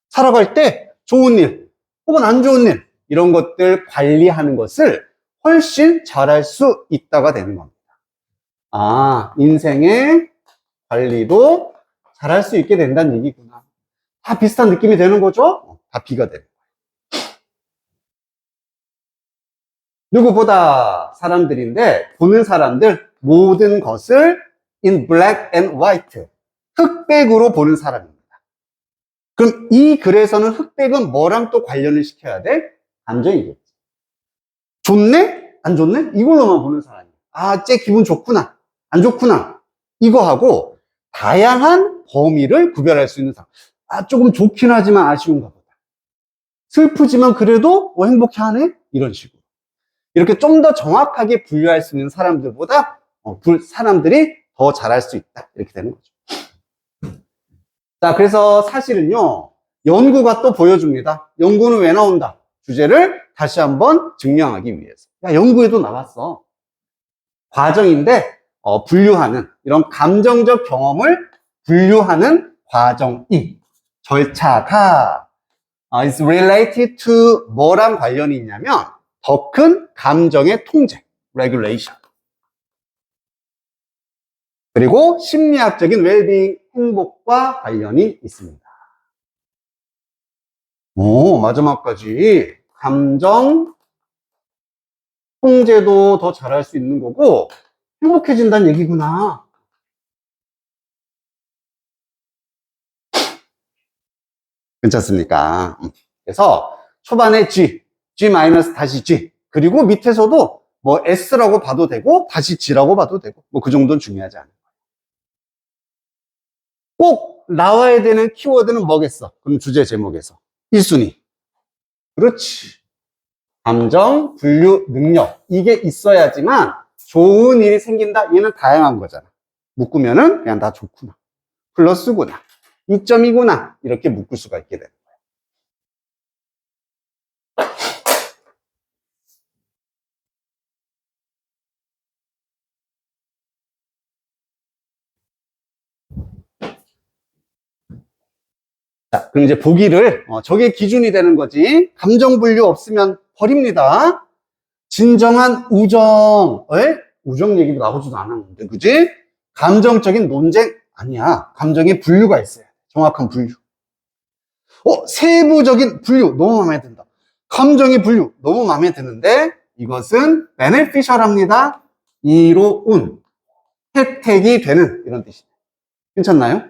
살아갈 때 좋은 일 혹은 안 좋은 일, 이런 것들 관리하는 것을 훨씬 잘할 수 있다가 되는 겁니다. 인생의 관리도 잘할 수 있게 된다는 얘기구나. 다 비슷한 느낌이 되는 거죠? 다 B가 되는 거예요. 누구보다 사람들인데, 보는 사람들 모든 것을 in black and white, 흑백으로 보는 사람입니다. 그럼 이 글에서는 흑백은 뭐랑 또 관련을 시켜야 돼? 감정이겠지. 좋네? 안 좋네? 이걸로만 보는 사람이야. 쟤 기분 좋구나, 안 좋구나, 이거하고 다양한 범위를 구별할 수 있는 사람. 조금 좋긴 하지만 아쉬운가 보다. 슬프지만 그래도 행복해하네? 이런 식으로. 이렇게 좀 더 정확하게 분류할 수 있는 사람들보다 사람들이 더 잘할 수 있다. 이렇게 되는 거죠. 자, 그래서 사실은요, 연구가 또 보여줍니다. 연구는 왜 나온다? 주제를 다시 한번 증명하기 위해서. 연구에도 나왔어. 과정인데, 분류하는, 이런 감정적 경험을 분류하는 과정이, 절차가 is related to 뭐랑 관련이 있냐면, 더 큰 감정의 통제, regulation. 그리고 심리학적인 웰빙, 행복과 관련이 있습니다. 마지막까지 감정 통제도 더 잘할 수 있는 거고 행복해진다는 얘기구나. 괜찮습니까? 그래서 초반에 G 다시 G, 그리고 밑에서도 S라고 봐도 되고 다시 G라고 봐도 되고 그 정도는 중요하지 않아요. 꼭 나와야 되는 키워드는 뭐겠어? 그럼 주제 제목에서 1순위. 그렇지. 감정 분류 능력, 이게 있어야지만 좋은 일이 생긴다. 얘는 다양한 거잖아. 묶으면은 그냥 다 좋구나, 플러스구나, 이점이구나, 이렇게 묶을 수가 있게 되는 거야. 자, 그럼 이제 보기를, 저게 기준이 되는 거지. 감정 분류 없으면 버립니다. 진정한 우정, 우정 얘기도 나오지도 않았는데, 그지? 감정적인 논쟁, 아니야. 감정의 분류가 있어야 돼. 정확한 분류. 세부적인 분류, 너무 마음에 든다. 감정의 분류, 너무 마음에 드는데, 이것은 beneficial합니다. 이로운, 혜택이 되는, 이런 뜻이에요. 괜찮나요?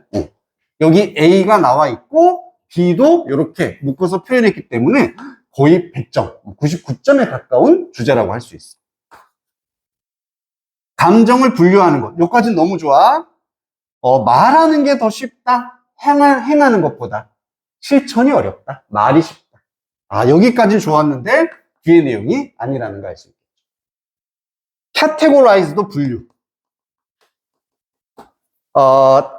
여기 A가 나와 있고 B도 이렇게 묶어서 표현했기 때문에 거의 100점, 99점에 가까운 주제라고 할 수 있어. 감정을 분류하는 것, 여기까지는 너무 좋아. 말하는 게 더 쉽다. 행하는 것보다 실천이 어렵다. 말이 쉽다. 여기까지는 좋았는데 뒤의 내용이 아니라는 거 알 수 있겠죠. categorize도 분류.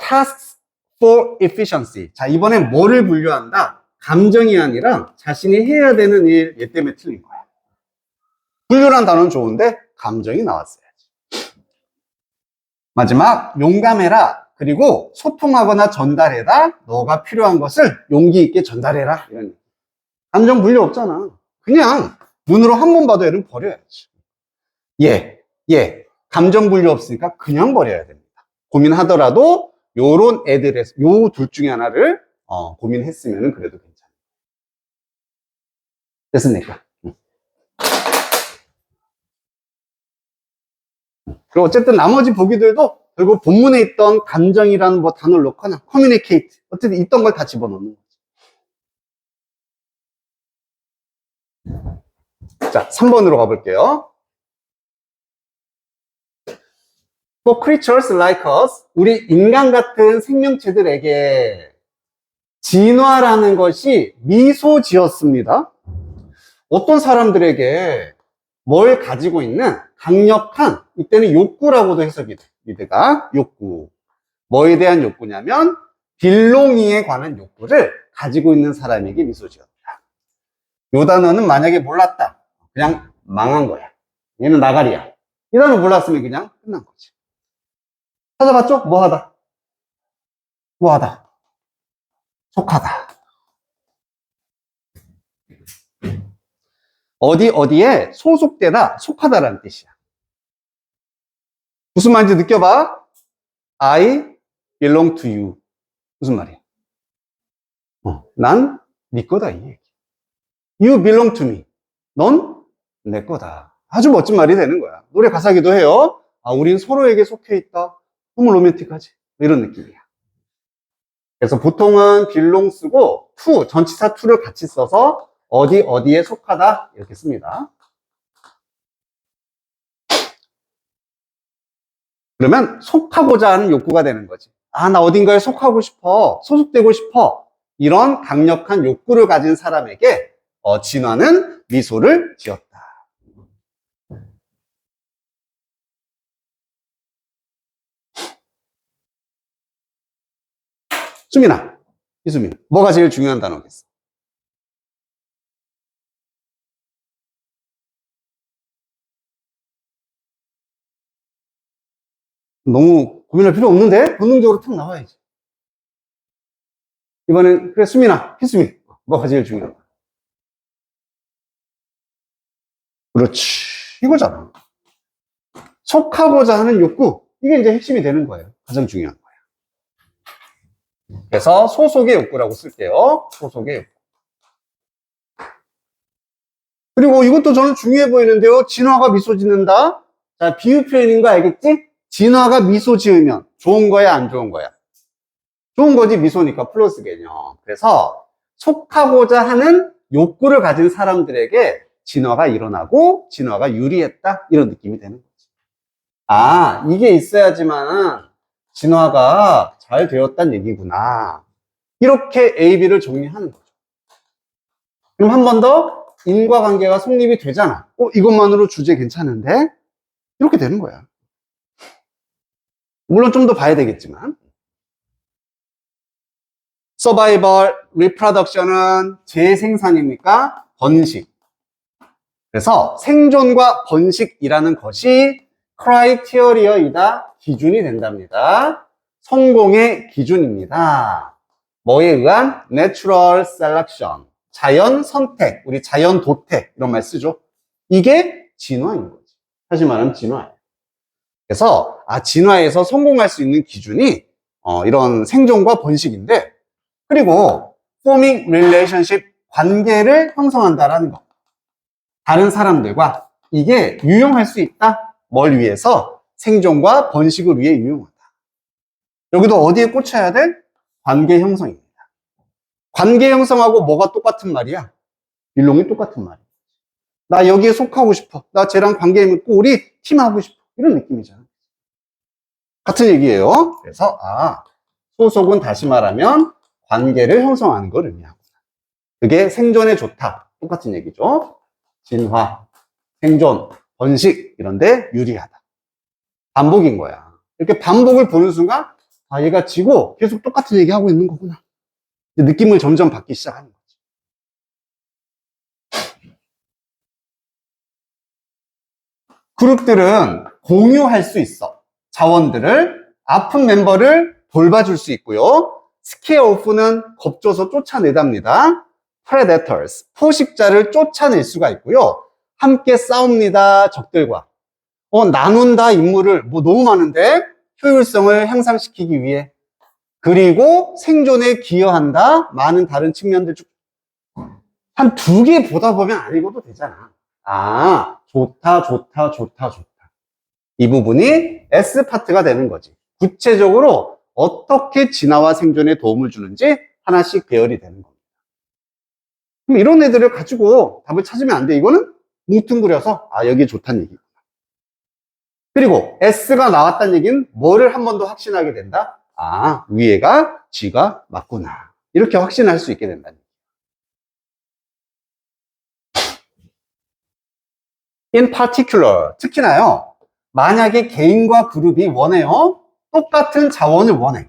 tasks for efficiency. 자, 이번엔 뭐를 분류한다? 감정이 아니라 자신이 해야 되는 일, 얘 때문에 틀린 거야. 분류란 단어는 좋은데 감정이 나왔어야지. 마지막, 용감해라. 그리고 소통하거나 전달해라. 너가 필요한 것을 용기 있게 전달해라. 이런. 감정 분류 없잖아. 그냥 눈으로 한 번 봐도 얘는 버려야지. 감정 분류 없으니까 그냥 버려야 됩니다. 고민하더라도 요런 애들에서 요 둘 중에 하나를 고민했으면 그래도 괜찮아요. 됐습니까? 그리고 어쨌든 나머지 보기들도 결국 본문에 있던 감정이라는 뭐 단어를 넣거나 communicate 어쨌든 있던 걸 다 집어넣는 거죠. 자, 3번으로 가볼게요. For creatures like us, 우리 인간 같은 생명체들에게 진화라는 것이 미소 지었습니다. 어떤 사람들에게 뭘 가지고 있는 강력한, 이때는 욕구라고도 해석이 돼. 이때가 욕구. 뭐에 대한 욕구냐면 빌롱이에 관한 욕구를 가지고 있는 사람에게 미소 지었다. 요 단어는 만약에 몰랐다. 그냥 망한 거야. 얘는 나가리야. 이 단어 몰랐으면 그냥 끝난 거지. 찾아봤죠? 뭐하다. 뭐하다. 속하다. 어디에 소속되다, 속하다라는 뜻이야. 무슨 말인지 느껴봐. I belong to you. 무슨 말이야? 난 네 거다, 이 얘기. You belong to me. 넌 내 거다. 아주 멋진 말이 되는 거야. 노래 가사기도 해요. 아, 우린 서로에게 속해 있다. 너무 로맨틱하지? 이런 느낌이야. 그래서 보통은 belong 쓰고 to, 전치사 to를 같이 써서 어디에 속하다 이렇게 씁니다. 그러면 속하고자 하는 욕구가 되는 거지. 아, 나 어딘가에 속하고 싶어. 소속되고 싶어. 이런 강력한 욕구를 가진 사람에게 진화는 미소를 지었다. 수민아, 이수민, 뭐가 제일 중요한 단어겠어? 너무 고민할 필요 없는데? 본능적으로 탁 나와야지. 이번엔, 그래, 수민아, 희수민, 뭐가 제일 중요한 거야? 그렇지. 이거잖아. 속하고자 하는 욕구. 이게 이제 핵심이 되는 거예요. 가장 중요한 거예요. 그래서 소속의 욕구라고 쓸게요. 소속의 욕구. 그리고 이것도 저는 중요해 보이는데요. 진화가 미소 짓는다. 자, 비유 표현인 거 알겠지? 진화가 미소 지으면 좋은 거야, 안 좋은 거야? 좋은 거지, 미소니까 플러스 개념. 그래서 속하고자 하는 욕구를 가진 사람들에게 진화가 일어나고 진화가 유리했다. 이런 느낌이 되는 거지. 아, 이게 있어야지만 진화가 잘 되었다는 얘기구나. 이렇게 A, B를 정리하는 거죠. 그럼 한 번 더 인과관계가 성립이 되잖아. 이것만으로 주제 괜찮은데? 이렇게 되는 거야. 물론 좀 더 봐야 되겠지만. 서바이벌, 리프로덕션은 재생산입니까? 번식. 그래서 생존과 번식이라는 것이 크라이테리어이다, 기준이 된답니다. 성공의 기준입니다. 뭐에 의한? Natural Selection. 자연 선택, 우리 자연 도태 이런 말 쓰죠. 이게 진화인 거지. 사실 말하면 진화예요. 그래서 진화에서 성공할 수 있는 기준이 이런 생존과 번식인데, 그리고 forming relationship, 관계를 형성한다라는 거. 다른 사람들과 이게 유용할 수 있다. 뭘 위해서? 생존과 번식을 위해 유용하다. 여기도 어디에 꽂혀야 돼? 관계 형성입니다. 관계 형성하고 뭐가 똑같은 말이야? 일롱이 똑같은 말이야. 나 여기에 속하고 싶어. 나 쟤랑 관계 맺고 우리 팀하고 싶어. 이런 느낌이잖아. 같은 얘기예요. 그래서 소속은 다시 말하면 관계를 형성하는 걸 의미하구나. 그게 생존에 좋다. 똑같은 얘기죠. 진화, 생존, 번식 이런데 유리하다. 반복인 거야. 이렇게 반복을 보는 순간 아 얘가 지고 계속 똑같은 얘기 하고 있는 거구나. 느낌을 점점 받기 시작하는 거지. 그룹들은 공유할 수 있어. 자원들을 아픈 멤버를 돌봐줄 수 있고요. scare off는 겁줘서 쫓아내답니다. predators, 포식자를 쫓아낼 수가 있고요. 함께 싸웁니다. 적들과. 나눈다 임무를 뭐 너무 많은데 효율성을 향상시키기 위해. 그리고 생존에 기여한다. 많은 다른 측면들 쭉. 한 두 개 보다 보면 안 읽어도 되잖아. 아, 좋다, 좋다, 좋다, 좋다. 이 부분이 S 파트가 되는 거지. 구체적으로 어떻게 진화와 생존에 도움을 주는지 하나씩 배열이 되는 겁니다. 그럼 이런 애들을 가지고 답을 찾으면 안 돼. 이거는 뭉뚱그려서 아 여기 좋다는 얘기구나. 그리고 S가 나왔다는 얘기는 뭐를 한 번 더 확신하게 된다? 아 위에가 G가 맞구나. 이렇게 확신할 수 있게 된다는 얘기예요. In particular, 특히나요. 만약에 개인과 그룹이 원해요. 똑같은 자원을 원해.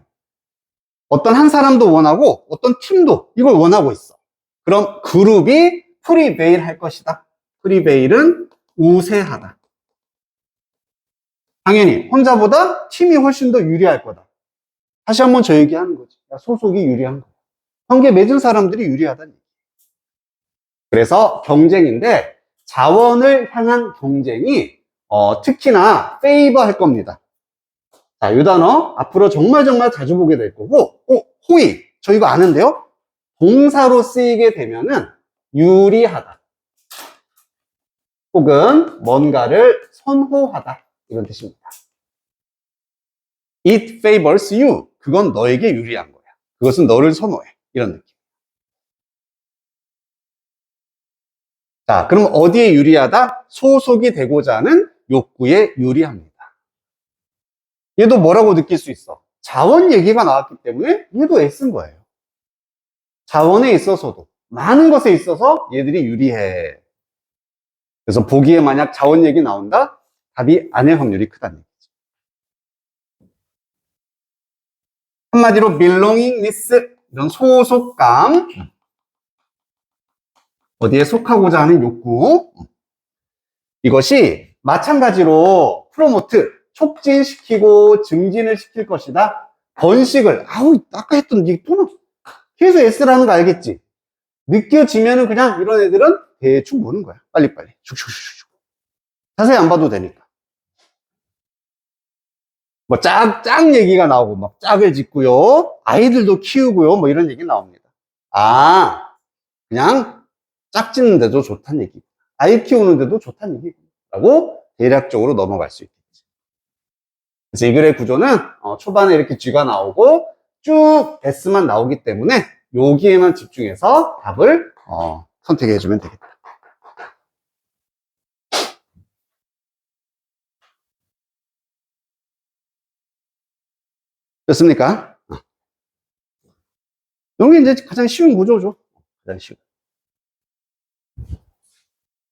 어떤 한 사람도 원하고 어떤 팀도 이걸 원하고 있어. 그럼 그룹이 프리베일 할 것이다. 프리베일은 우세하다. 당연히 혼자보다 팀이 훨씬 더 유리할 거다. 다시 한번 저 얘기하는 거지. 소속이 유리한 거야. 관계 맺은 사람들이 유리하다니. 그래서 경쟁인데 자원을 향한 경쟁이 특히나 페이버 할 겁니다. 자, 이 단어 앞으로 정말 자주 보게 될 거고, 호의. 저 이거 아는데요? 동사로 쓰이게 되면은 유리하다. 혹은 뭔가를 선호하다. 이런 뜻입니다. It favors you. 그건 너에게 유리한 거야. 그것은 너를 선호해. 이런 느낌. 자, 그럼 어디에 유리하다? 소속이 되고자 하는 욕구에 유리합니다. 얘도 뭐라고 느낄 수 있어? 자원 얘기가 나왔기 때문에 얘도 S인 거예요. 자원에 있어서도 많은 것에 있어서 얘들이 유리해. 그래서 보기에 만약 자원 얘기 나온다? 답이 아닐 확률이 크다는 얘기죠. 한마디로 belongingness, 이런 소속감, 어디에 속하고자 하는 욕구, 이것이 마찬가지로 프로모트, 촉진시키고 증진을 시킬 것이다. 번식을, 아까 했던 얘기 또는 계속 S라는 거 알겠지? 느껴지면은 그냥 이런 애들은 대충 보는 거야. 빨리빨리. 슉슉슉슉. 자세히 안 봐도 되니까. 뭐 짝 얘기가 나오고 막 짝을 짓고요. 아이들도 키우고요. 뭐 이런 얘기 나옵니다. 아, 그냥 짝 짓는데도 좋다는 얘기. 아이 키우는데도 좋다는 얘기라고 대략적으로 넘어갈 수 있겠지. 그래서 이 글의 구조는 초반에 이렇게 G가 나오고 쭉 S만 나오기 때문에 여기에만 집중해서 답을 선택해 주면 되겠다. 됐습니까? 여기 이제 가장 쉬운 구조죠. 가장 쉬운.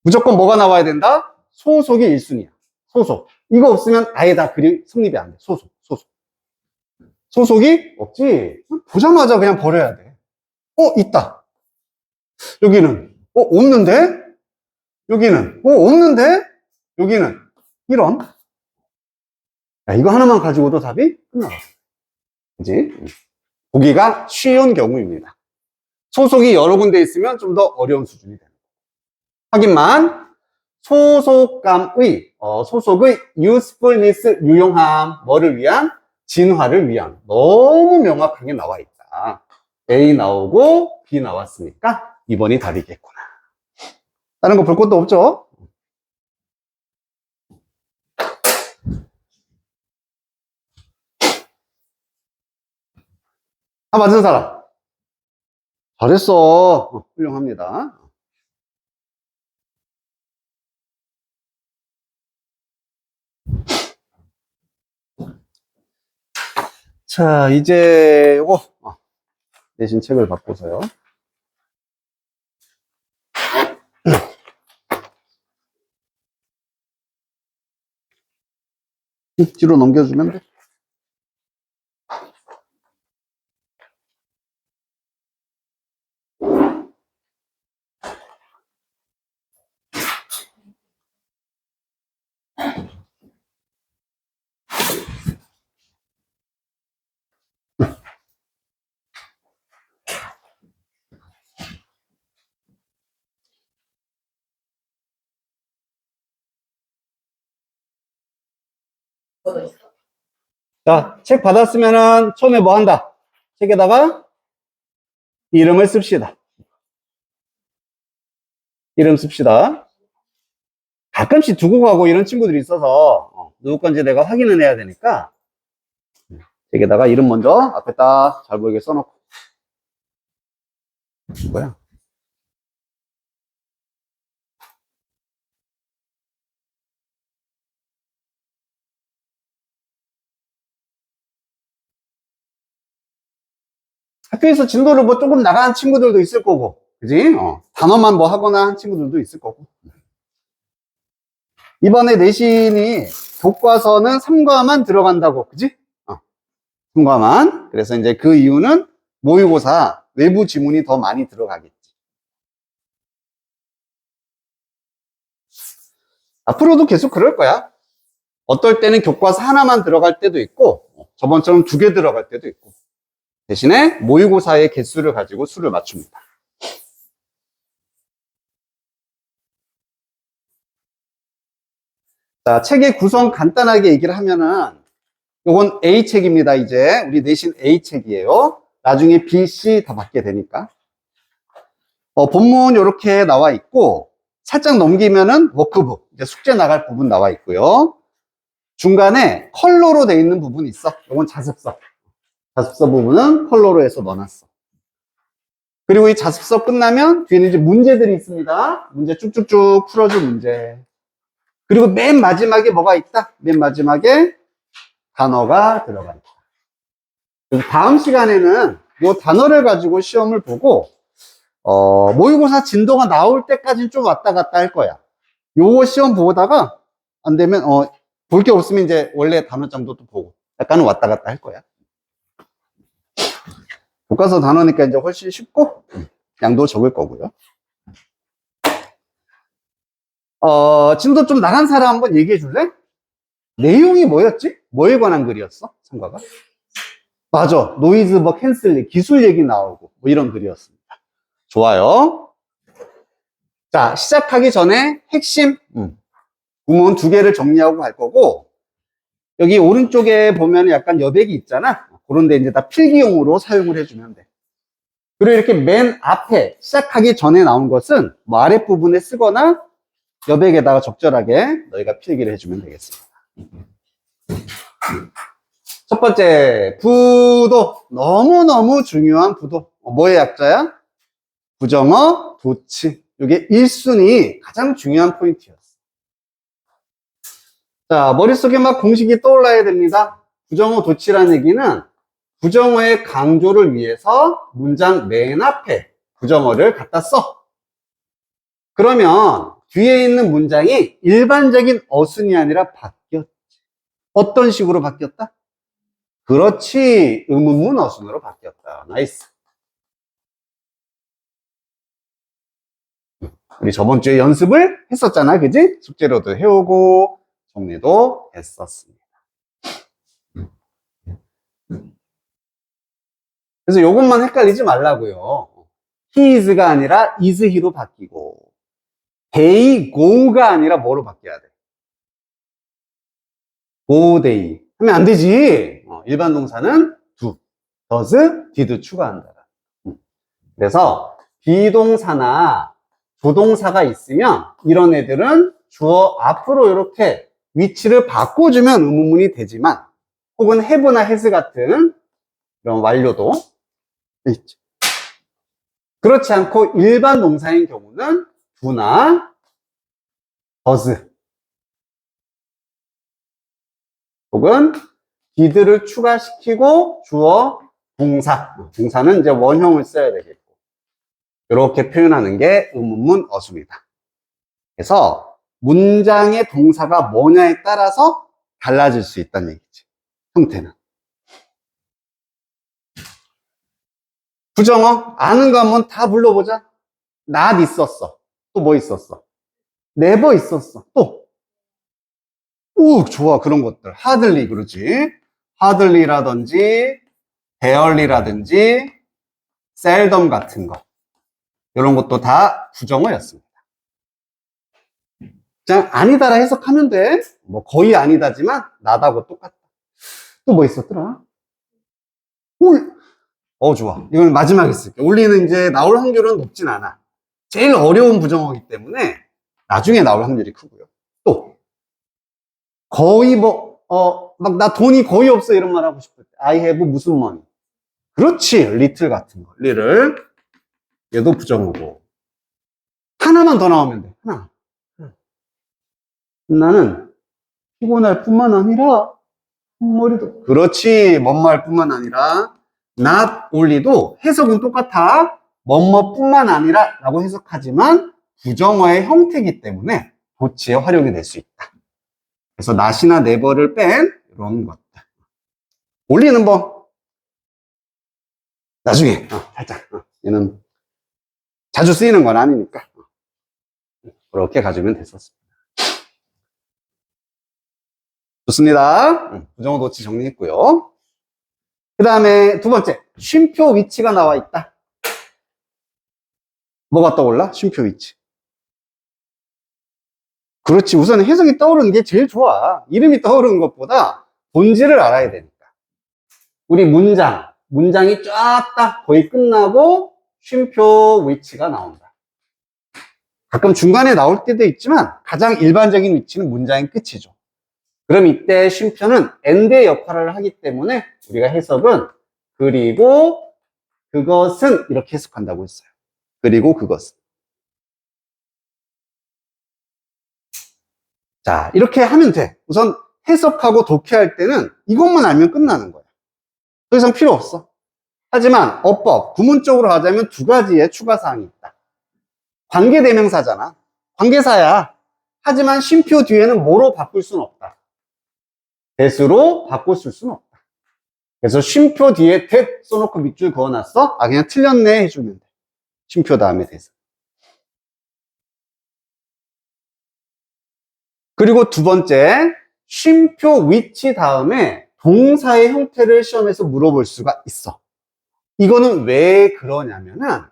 무조건 뭐가 나와야 된다? 소속이 1순위야. 소속. 이거 없으면 아예 다 글이 성립이 안 돼. 소속. 소속이 없지. 보자마자 그냥 버려야 돼. 있다. 여기는 없는데? 여기는 없는데? 여기는 이런. 야, 이거 하나만 가지고도 답이 끝나갔어. 그지? 보기가 쉬운 경우입니다. 소속이 여러 군데 있으면 좀 더 어려운 수준이 됩니다. 하긴만 소속감의 소속의 usefulness 유용함 뭐를 위한? 진화를 위한. 너무 명확하게 나와 있다. A 나오고 B 나왔으니까 2번이 답이겠구나. 다른 거 볼 것도 없죠? 맞은 사람. 잘했어. 훌륭합니다. 자, 이제 요거 내신 책을 바꿔서요. 뒤로 넘겨주면 돼. 자, 책 받았으면은 처음에 뭐 한다? 책에다가 이름을 씁시다. 이름 씁시다. 가끔씩 두고 가고 이런 친구들이 있어서 누구 건지 내가 확인을 해야 되니까 책에다가 이름 먼저 앞에다 잘 보이게 써놓고. 뭐야? 학교에서 진도를 뭐 조금 나간 친구들도 있을 거고, 그지? 단어만 뭐 하거나 한 친구들도 있을 거고. 이번에 내신이 교과서는 3과만 들어간다고, 그지? 3과만. 그래서 이제 그 이유는 모의고사 외부 지문이 더 많이 들어가겠지. 앞으로도 계속 그럴 거야. 어떨 때는 교과서 하나만 들어갈 때도 있고, 저번처럼 2개 들어갈 때도 있고. 대신에 모의고사의 개수를 가지고 수를 맞춥니다. 자, 책의 구성 간단하게 얘기를 하면은 요건 A책입니다. 이제 우리 내신 A책이에요. 나중에 B, C 다 받게 되니까. 본문 이렇게 나와 있고 살짝 넘기면은 워크북, 이제 숙제 나갈 부분 나와 있고요. 중간에 컬러로 돼 있는 부분이 있어. 요건 자습서. 자습서 부분은 컬러로 해서 넣어놨어. 그리고 이 자습서 끝나면 뒤에는 이제 문제들이 있습니다. 문제 쭉쭉쭉 풀어줄 문제. 그리고 맨 마지막에 뭐가 있다? 맨 마지막에 단어가 들어가 있다. 그래서 다음 시간에는 이 단어를 가지고 시험을 보고 모의고사 진도가 나올 때까지는 좀 왔다 갔다 할 거야. 요거 시험 보다가 안 되면 볼 게 없으면 이제 원래 단어장도 또 보고 약간은 왔다 갔다 할 거야. 교과서 단어니까 이제 훨씬 쉽고 양도 적을 거고요. 진도 좀 나간 사람 한번 얘기해 줄래? 내용이 뭐였지? 뭐에 관한 글이었어? 참가가? 맞아. 노이즈 뭐 캔슬링, 기술 얘기 나오고 뭐 이런 글이었습니다. 좋아요. 자, 시작하기 전에 핵심 구문 2개를 정리하고 갈 거고, 여기 오른쪽에 보면 약간 여백이 있잖아. 그런데 이제 다 필기용으로 사용을 해주면 돼. 그리고 이렇게 맨 앞에 시작하기 전에 나온 것은 뭐 아랫부분에 쓰거나 여백에다가 적절하게 너희가 필기를 해주면 되겠습니다. 첫 번째, 부도. 너무너무 중요한 부도. 뭐의 약자야? 부정어, 도치. 이게 1순위 가장 중요한 포인트였어. 자, 머릿속에 막 공식이 떠올라야 됩니다. 부정어, 도치라는 얘기는 부정어의 강조를 위해서 문장 맨 앞에 부정어를 갖다 써. 그러면 뒤에 있는 문장이 일반적인 어순이 아니라 바뀌었지. 어떤 식으로 바뀌었다? 그렇지. 의문문 어순으로 바뀌었다. 나이스. 우리 저번 주에 연습을 했었잖아. 그지? 숙제로도 해오고 정리도 했었습니다. 그래서 이것만 헷갈리지 말라고요. he is가 아니라 is he로 바뀌고 they go가 아니라 뭐로 바뀌어야 돼? go they 하면 안 되지. 일반 동사는 do, does, did 추가한다. 그래서 비동사나 조동사가 있으면 이런 애들은 주어 앞으로 이렇게 위치를 바꿔주면 의문문이 되지만, 혹은 have나 has 같은 이런 완료도 있죠. 그렇지 않고 일반 동사인 경우는 do나 does 혹은 did를 추가시키고 주어 동사는 이제 원형을 써야 되겠고, 이렇게 표현하는 게 의문문 어순이다. 그래서 문장의 동사가 뭐냐에 따라서 달라질 수 있다는 얘기지. 형태는. 부정어? 아는 거 한번 다 불러보자. not 있었어. 또 뭐 있었어? never 있었어. 또. 오, 좋아. 그런 것들. hardly, 그러지. hardly라든지, barely라든지, seldom 같은 거. 이런 것도 다 부정어였습니다. 그냥 아니다라 해석하면 돼. 뭐 거의 아니다지만 나다고 똑같다. 또 뭐 있었더라? 올. 좋아. 이건 마지막에 쓸게. 올리는 이제 나올 확률은 높진 않아. 제일 어려운 부정어이기 때문에 나중에 나올 확률이 크고요. 또 거의 막 나 돈이 거의 없어 이런 말 하고 싶을 때 I have 무슨 money. 그렇지. little 같은 거. little. 얘도 부정어고. 하나만 더 나오면 돼. 하나. 나는 피곤할 뿐만 아니라 머리도. 그렇지. 뭔말 뿐만 아니라 not only도 해석은 똑같아. 뭐뭐뿐만 아니라 라고 해석하지만 부정어의 형태이기 때문에 도치에 활용이 될 수 있다. 그래서 not이나 never를 뺀 이런 것들. 올리는 법 나중에 살짝 얘는 자주 쓰이는 건 아니니까 그렇게 가지면 됐었습니다. 좋습니다. 부정어 도치 정리했고요. 그 다음에 두 번째, 쉼표 위치가 나와 있다. 뭐가 떠올라? 쉼표 위치. 그렇지. 우선 해석이 떠오르는 게 제일 좋아. 이름이 떠오르는 것보다 본질을 알아야 되니까. 우리 문장이 쫙 딱 거의 끝나고 쉼표 위치가 나온다. 가끔 중간에 나올 때도 있지만 가장 일반적인 위치는 문장의 끝이죠. 그럼 이때 쉼표는 and의 역할을 하기 때문에 우리가 해석은 그리고 그것은 이렇게 해석한다고 했어요. 그리고 그것은. 자, 이렇게 하면 돼. 우선 해석하고 독해할 때는 이것만 알면 끝나는 거야. 더 이상 필요 없어. 하지만 어법, 구문적으로 하자면 두 가지의 추가사항이 있다. 관계대명사잖아. 관계사야. 하지만 쉼표 뒤에는 뭐로 바꿀 수는 없다. that으로 바꿀 수는 없다. 그래서 쉼표 뒤에 that 써놓고 밑줄 그어놨어? 그냥 틀렸네 해주면 돼. 쉼표 다음에 that. 그리고 두 번째, 쉼표 위치 다음에 동사의 형태를 시험에서 물어볼 수가 있어. 이거는 왜 그러냐면은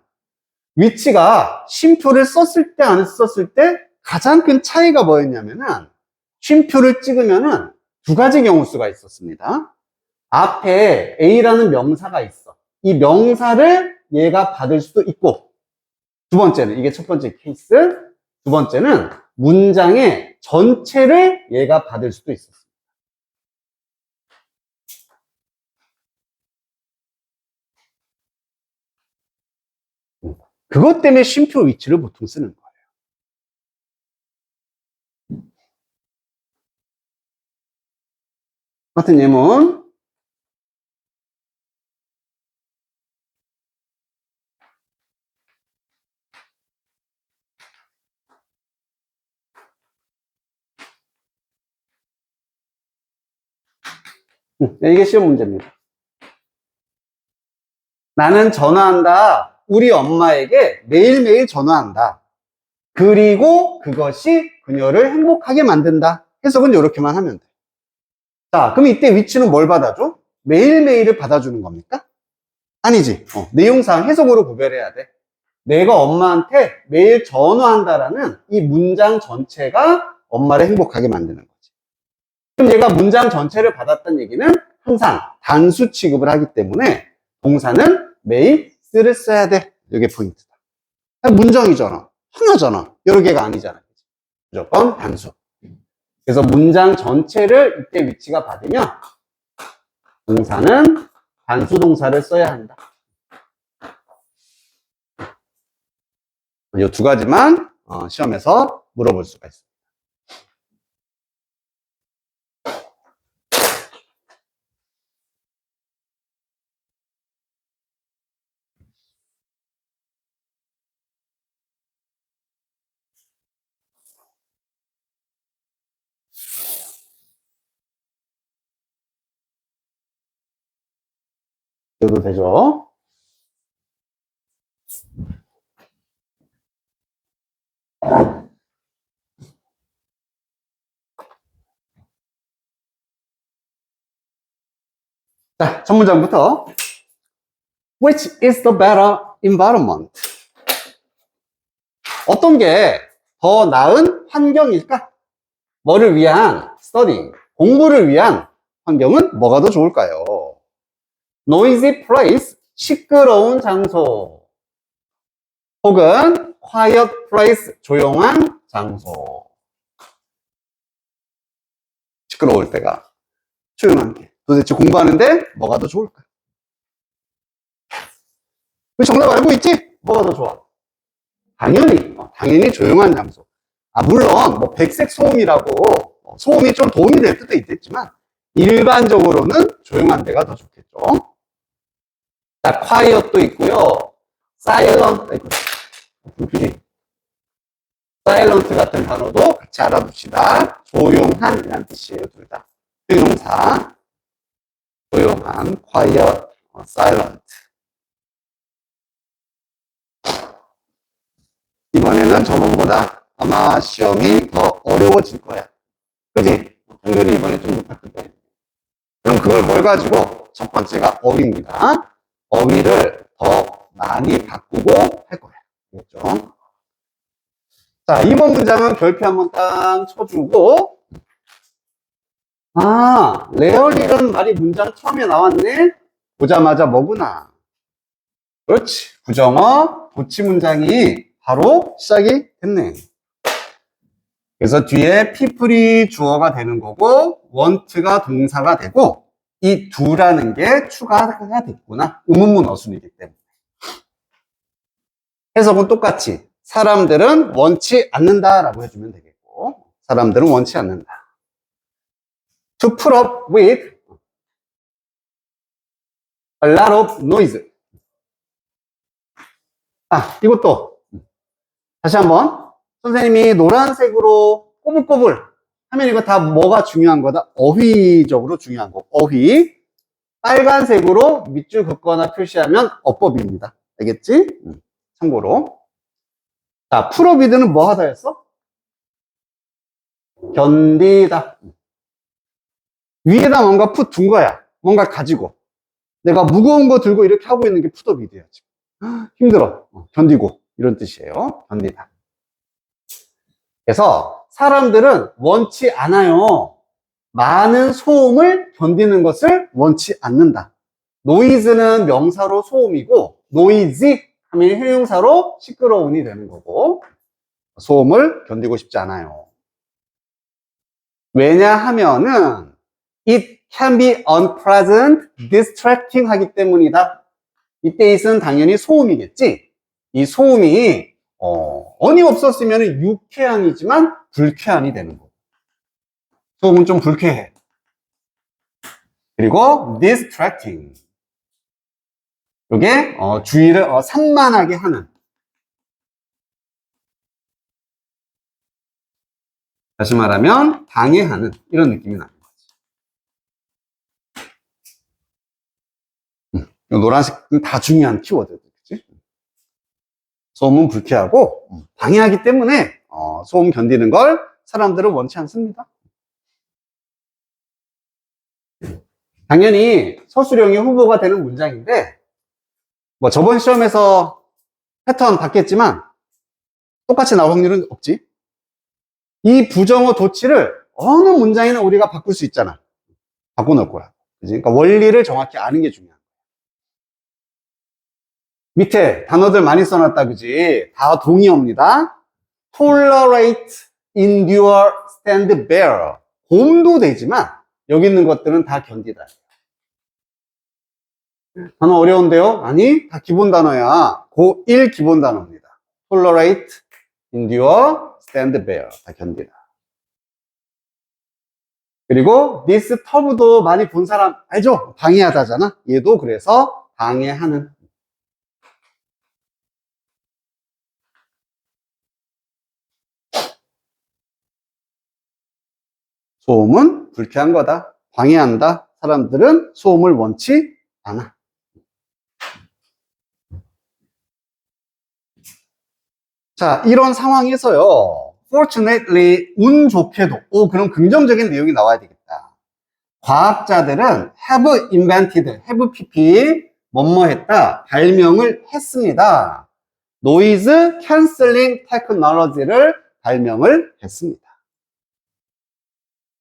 위치가 쉼표를 썼을 때 안 썼을 때 가장 큰 차이가 뭐였냐면은 쉼표를 찍으면은 두 가지 경우 수가 있었습니다. 앞에 A라는 명사가 있어. 이 명사를 얘가 받을 수도 있고, 두 번째는, 이게 첫 번째 케이스, 두 번째는 문장의 전체를 얘가 받을 수도 있었어. 그것 때문에 쉼표 위치를 보통 쓰는 거예요. 같은 예문. 이게 시험 문제입니다. 나는 전화한다. 우리 엄마에게 매일매일 전화한다. 그리고 그것이 그녀를 행복하게 만든다. 해석은 이렇게만 하면 돼. 자, 그럼 이때 위치는 뭘 받아줘? 매일매일을 받아주는 겁니까? 아니지. 내용상 해석으로 구별해야 돼. 내가 엄마한테 매일 전화한다라는 이 문장 전체가 엄마를 행복하게 만드는 거지. 그럼 얘가 문장 전체를 받았다는 얘기는 항상 단수 취급을 하기 때문에 동사는 매일 쓰를 써야 돼. 이게 포인트다. 문장이잖아. 하나잖아. 여러 개가 아니잖아. 무조건 단수. 그래서 문장 전체를 이때 위치가 받으면 동사는 단수 동사를 써야 한다. 이 두 가지만 시험에서 물어볼 수가 있습니다. 이래도 되죠. 자, 첫 문장부터. Which is the better environment? 어떤 게 더 나은 환경일까? 뭐를 위한 studying, 공부를 위한 환경은 뭐가 더 좋을까요? Noisy place, 시끄러운 장소. 혹은 quiet place, 조용한 장소. 시끄러울 때가, 조용한 게. 도대체 공부하는데 뭐가 더 좋을까? 정답 알고 있지? 뭐가 더 좋아? 당연히 조용한 장소. 물론 뭐 백색 소음이라고 소음이 좀 도움이 될 때도 있겠지만 일반적으로는 조용한 데가 더 좋겠죠. 자, quiet도 있고요. silent, silent 같은 단어도 같이 알아둡시다. 조용한 이란 뜻이에요, 둘 다. 형용사. 조용한, quiet, silent. 이번에는 저번보다 아마 시험이 더 어려워질 거야. 그지? 확률이 이번에 좀 높았을 거야. 그럼 그걸 뭘 가지고? 첫 번째가 어휘입니다. 어휘를 더 많이 바꾸고 할 거야. 알겠죠? 자, 이번 문장은 결표 한번 딱 쳐주고, 레얼리라는 말이 문장 처음에 나왔네? 보자마자 뭐구나. 그렇지. 부정어, 도치 문장이 바로 시작이 됐네. 그래서 뒤에 people이 주어가 되는 거고, want가 동사가 되고, 이 do라는 게 추가가 됐구나. 의문문 어순이기 때문에. 해석은 똑같이 사람들은 원치 않는다라고 해주면 되겠고, 사람들은 원치 않는다. To put up with a lot of noise. 이것도 다시 한번 선생님이 노란색으로 꼬불꼬불 하면 이거 다 뭐가 중요한 거다? 어휘적으로 중요한 거. 어휘. 빨간색으로 밑줄 긋거나 표시하면 어법입니다. 알겠지? 참고로. 자, 풀어비드는 뭐 하다였어? 견디다. 위에다 뭔가 둔 거야. 뭔가 가지고. 내가 무거운 거 들고 이렇게 하고 있는 게 풋업이돼요. 지금. 힘들어. 견디고. 이런 뜻이에요. 견디다. 그래서 사람들은 원치 않아요. 많은 소음을 견디는 것을 원치 않는다. noise는 명사로 소음이고 noisy 하면 형용사로 시끄러운이 되는 거고 소음을 견디고 싶지 않아요. 왜냐하면은 it can be unpleasant, distracting 하기 때문이다. 이때 it은 당연히 소음이겠지. 이 소음이 on이 없었으면 유쾌함이지만 불쾌함이 되는 거고 소음은 좀 불쾌해. 그리고 distracting 이게 주의를 산만하게 하는 다시 말하면 방해하는 이런 느낌이 나는 거지. 노란색은 다 중요한 키워드들. 소음은 불쾌하고 방해하기 때문에 소음 견디는 걸 사람들은 원치 않습니다. 당연히 서술형이 후보가 되는 문장인데 뭐 저번 시험에서 패턴 봤겠지만 똑같이 나올 확률은 없지. 이 부정어 도치를 어느 문장이나 우리가 바꿀 수 있잖아. 바꿔놓을 거야. 그치? 그러니까 원리를 정확히 아는 게 중요한 거야. 밑에 단어들 많이 써놨다, 그지? 다 동의어입니다. tolerate, endure, stand, bear. 곰도 되지만 여기 있는 것들은 다 견디다. 단어 어려운데요? 아니, 다 기본 단어야. 고1 기본 단어입니다. tolerate, endure, stand, bear. 다 견디다. 그리고 disturb도 많이 본 사람 알죠? 방해하다잖아. 얘도 그래서 방해하는. 소음은 불쾌한 거다. 방해한다. 사람들은 소음을 원치 않아. 자, 이런 상황에서요. Fortunately, 운 좋게도, 그런 긍정적인 내용이 나와야 되겠다. 과학자들은 have invented, have pp, 뭐뭐 했다, 발명을 했습니다. noise cancelling technology를 발명을 했습니다.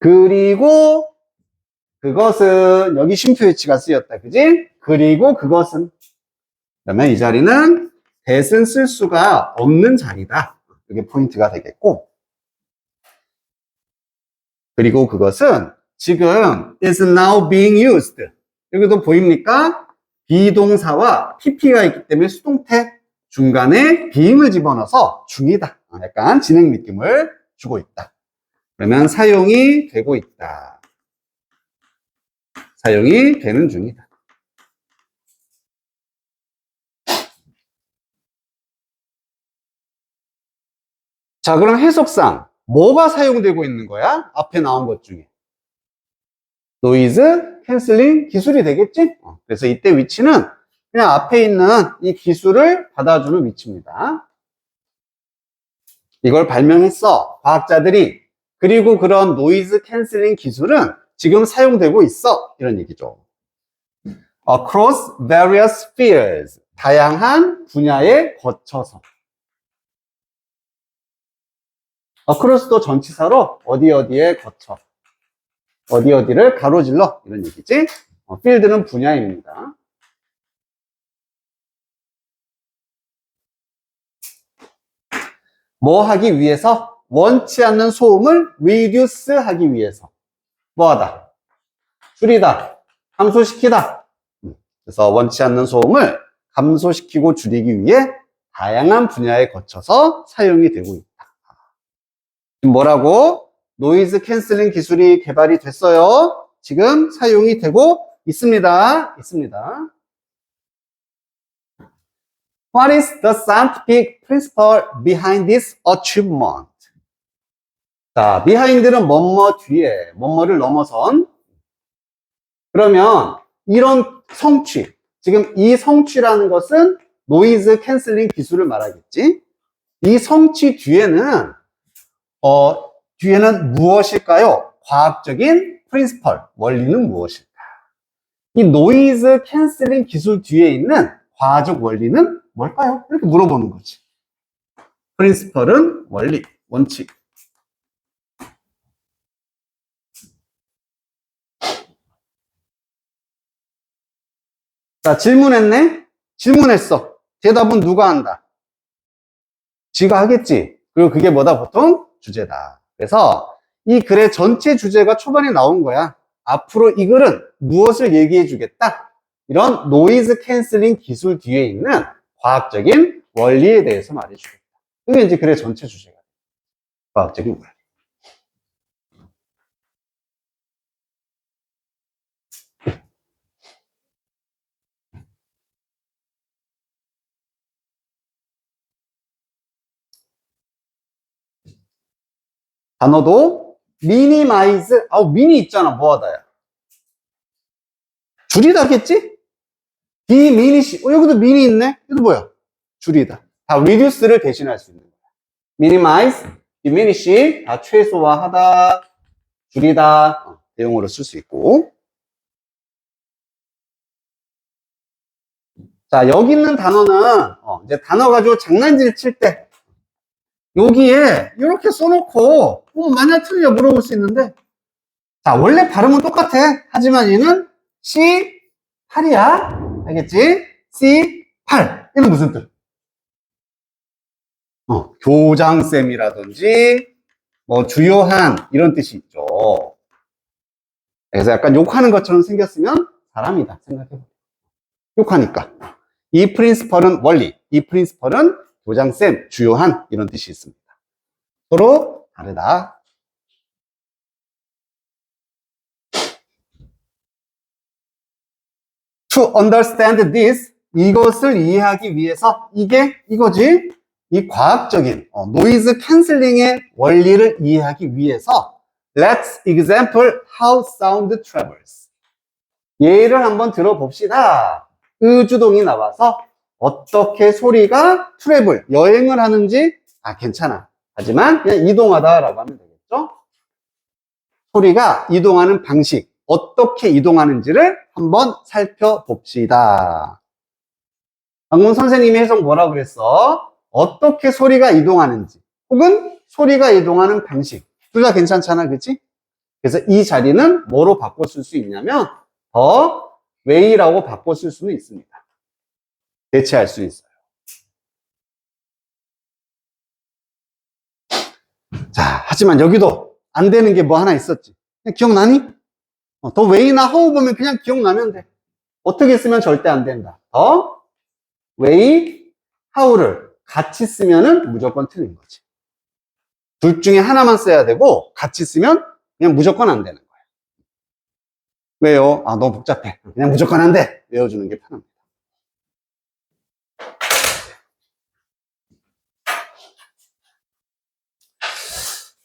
그리고 그것은, 여기 쉼표유치가 쓰였다, 그지? 그리고 그것은, 그러면 이 자리는 that은 쓸 수가 없는 자리다. 이게 포인트가 되겠고, 그리고 그것은 지금 is now being used. 여기도 보입니까? 비동사와 pp가 있기 때문에 수동태 중간에 being을 집어넣어서 중이다. 약간 진행 느낌을 주고 있다. 그러면 사용이 되고 있다. 사용이 되는 중이다. 자, 그럼 해석상 뭐가 사용되고 있는 거야? 앞에 나온 것 중에. 노이즈 캔슬링 기술이 되겠지? 그래서 이때 위치는 그냥 앞에 있는 이 기술을 받아주는 위치입니다. 이걸 발명했어, 과학자들이. 그리고 그런 노이즈 캔슬링 기술은 지금 사용되고 있어. 이런 얘기죠. Across various fields. 다양한 분야에 거쳐서. across도 전치사로 어디 어디에 거쳐. 어디 어디를 가로질러. 이런 얘기지. field는 분야입니다. 뭐 하기 위해서? 원치 않는 소음을 reduce 하기 위해서. 뭐하다? 줄이다. 감소시키다. 그래서 원치 않는 소음을 감소시키고 줄이기 위해 다양한 분야에 거쳐서 사용이 되고 있다. 지금 뭐라고? 노이즈 캔슬링 기술이 개발이 됐어요. 지금 사용이 되고 있습니다. What is the scientific principle behind this achievement? 자, behind는 뭐뭐 뒤에, 뭐뭐를 넘어선. 그러면 이런 성취, 지금 이 성취라는 것은 노이즈 캔슬링 기술을 말하겠지. 이 성취 뒤에는 무엇일까요? 과학적인 principle, 원리는 무엇일까? 이 노이즈 캔슬링 기술 뒤에 있는 과학적 원리는 뭘까요? 이렇게 물어보는 거지. principle은 원리, 원칙. 자, 질문했네? 질문했어. 대답은 누가 한다? 지가 하겠지. 그리고 그게 뭐다? 보통 주제다. 그래서 이 글의 전체 주제가 초반에 나온 거야. 앞으로 이 글은 무엇을 얘기해 주겠다? 이런 노이즈 캔슬링 기술 뒤에 있는 과학적인 원리에 대해서 말해 주겠다. 그게 이제 글의 전체 주제가. 과학적인 원리. 단어도 minimize, 미니 있잖아. 뭐하다야. 줄이다겠지? diminish, 여기도 미니 있네? 이거 뭐야? 줄이다. 다 reduce를 대신할 수 있는 거야. minimize, diminish, 다 최소화하다, 줄이다, 내용으로 쓸 수 있고. 자, 여기 있는 단어는, 이제 단어 가지고 장난질 칠 때, 여기에 이렇게 써놓고, 만약 틀려 물어볼 수 있는데, 자, 원래 발음은 똑같아. 하지만 얘는 C8이야. 알겠지? C8. 얘는 무슨 뜻? 교장쌤이라든지, 주요한, 이런 뜻이 있죠. 그래서 약간 욕하는 것처럼 생겼으면 사람이다. 생각해보세요. 욕하니까. 이 프린시펄은 원리, 이 프린시펄은 교장쌤, 주요한, 이런 뜻이 있습니다. 서로 다르다. To understand this, 이것을 이해하기 위해서, 이거지. 이 과학적인 노이즈 캔슬링의 원리를 이해하기 위해서 Let's example how sound travels. 예를 한번 들어봅시다. 의주동이 나와서 어떻게 소리가 트래블, 여행을 하는지 괜찮아. 하지만 그냥 이동하다라고 하면 되겠죠? 소리가 이동하는 방식, 어떻게 이동하는지를 한번 살펴봅시다. 방금 선생님이 해석 뭐라 그랬어? 어떻게 소리가 이동하는지, 혹은 소리가 이동하는 방식. 둘 다 괜찮잖아, 그치? 그래서 이 자리는 뭐로 바꿨을 수 있냐면, the way라고 바꿨을 수는 있습니다. 대체할 수 있어요. 자, 하지만 여기도 안 되는 게 뭐 하나 있었지. 기억나니? the way나 how 보면 그냥 기억나면 돼. 어떻게 쓰면 절대 안 된다. the way, how를 같이 쓰면은 무조건 틀린 거지. 둘 중에 하나만 써야 되고 같이 쓰면 그냥 무조건 안 되는 거야. 왜요? 너무 복잡해. 그냥 무조건 안 돼. 외워주는 게 편합니다.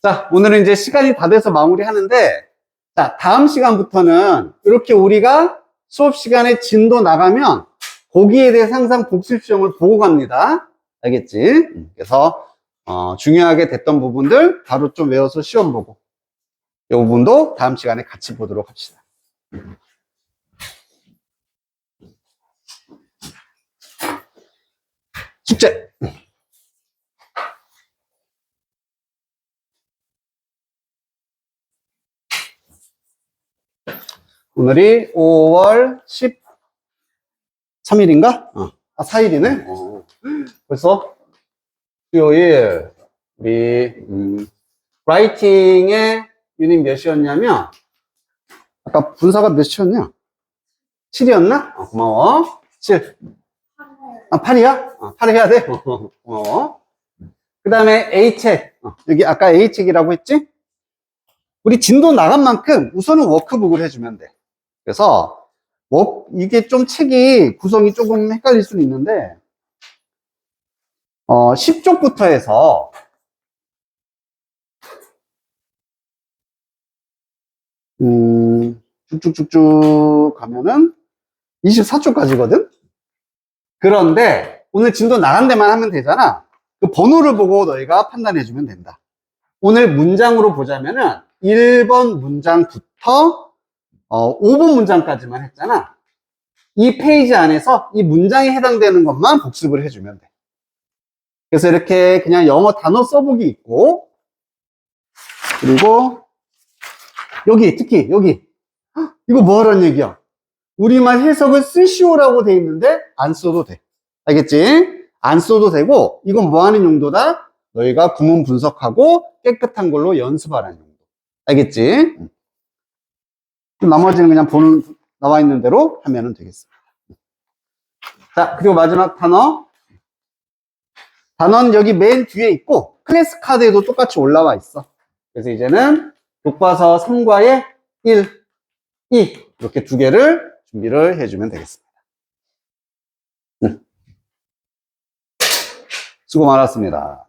자, 오늘은 이제 시간이 다 돼서 마무리하는데, 자, 다음 시간부터는 이렇게 우리가 수업 시간에 진도 나가면 거기에 대해서 항상 복습 시험을 보고 갑니다. 알겠지? 그래서 중요하게 됐던 부분들 바로 좀 외워서 시험 보고, 이 부분도 다음 시간에 같이 보도록 합시다. 숙제! 오늘이 5월 13일인가? 4일이네? 벌써 수요일, 우리, 라이팅의 유닛 몇이었냐면, 아까 분사가 몇이었냐? 7이었나? 고마워. 7. 8이야? 8 해야 돼? 고마워. 그 다음에 A책. 여기 아까 A책이라고 했지? 우리 진도 나간 만큼 우선은 워크북을 해주면 돼. 그래서, 이게 좀 책이 구성이 조금 헷갈릴 수는 있는데, 10쪽부터 해서, 쭉쭉쭉쭉 가면은 24쪽까지거든? 그런데 오늘 진도 나간 데만 하면 되잖아. 그 번호를 보고 너희가 판단해주면 된다. 오늘 문장으로 보자면은 1번 문장부터 5번 문장까지만 했잖아. 이 페이지 안에서 이 문장에 해당되는 것만 복습을 해주면 돼. 그래서 이렇게 그냥 영어 단어 써보기 있고, 그리고 여기, 특히 여기, 이거 뭐 하라는 얘기야? 우리말 해석을 쓰시오라고 돼 있는데 안 써도 돼. 알겠지? 안 써도 되고, 이건 뭐 하는 용도다? 너희가 구문 분석하고 깨끗한 걸로 연습하라는 용도. 알겠지? 나머지는 그냥 나와 있는 대로 하면 되겠습니다. 자, 그리고 마지막 단어. 단어는 여기 맨 뒤에 있고, 클래스 카드에도 똑같이 올라와 있어. 그래서 이제는 교과서 3과의 1, 2, 이렇게 두 개를 준비를 해주면 되겠습니다. 수고 많았습니다.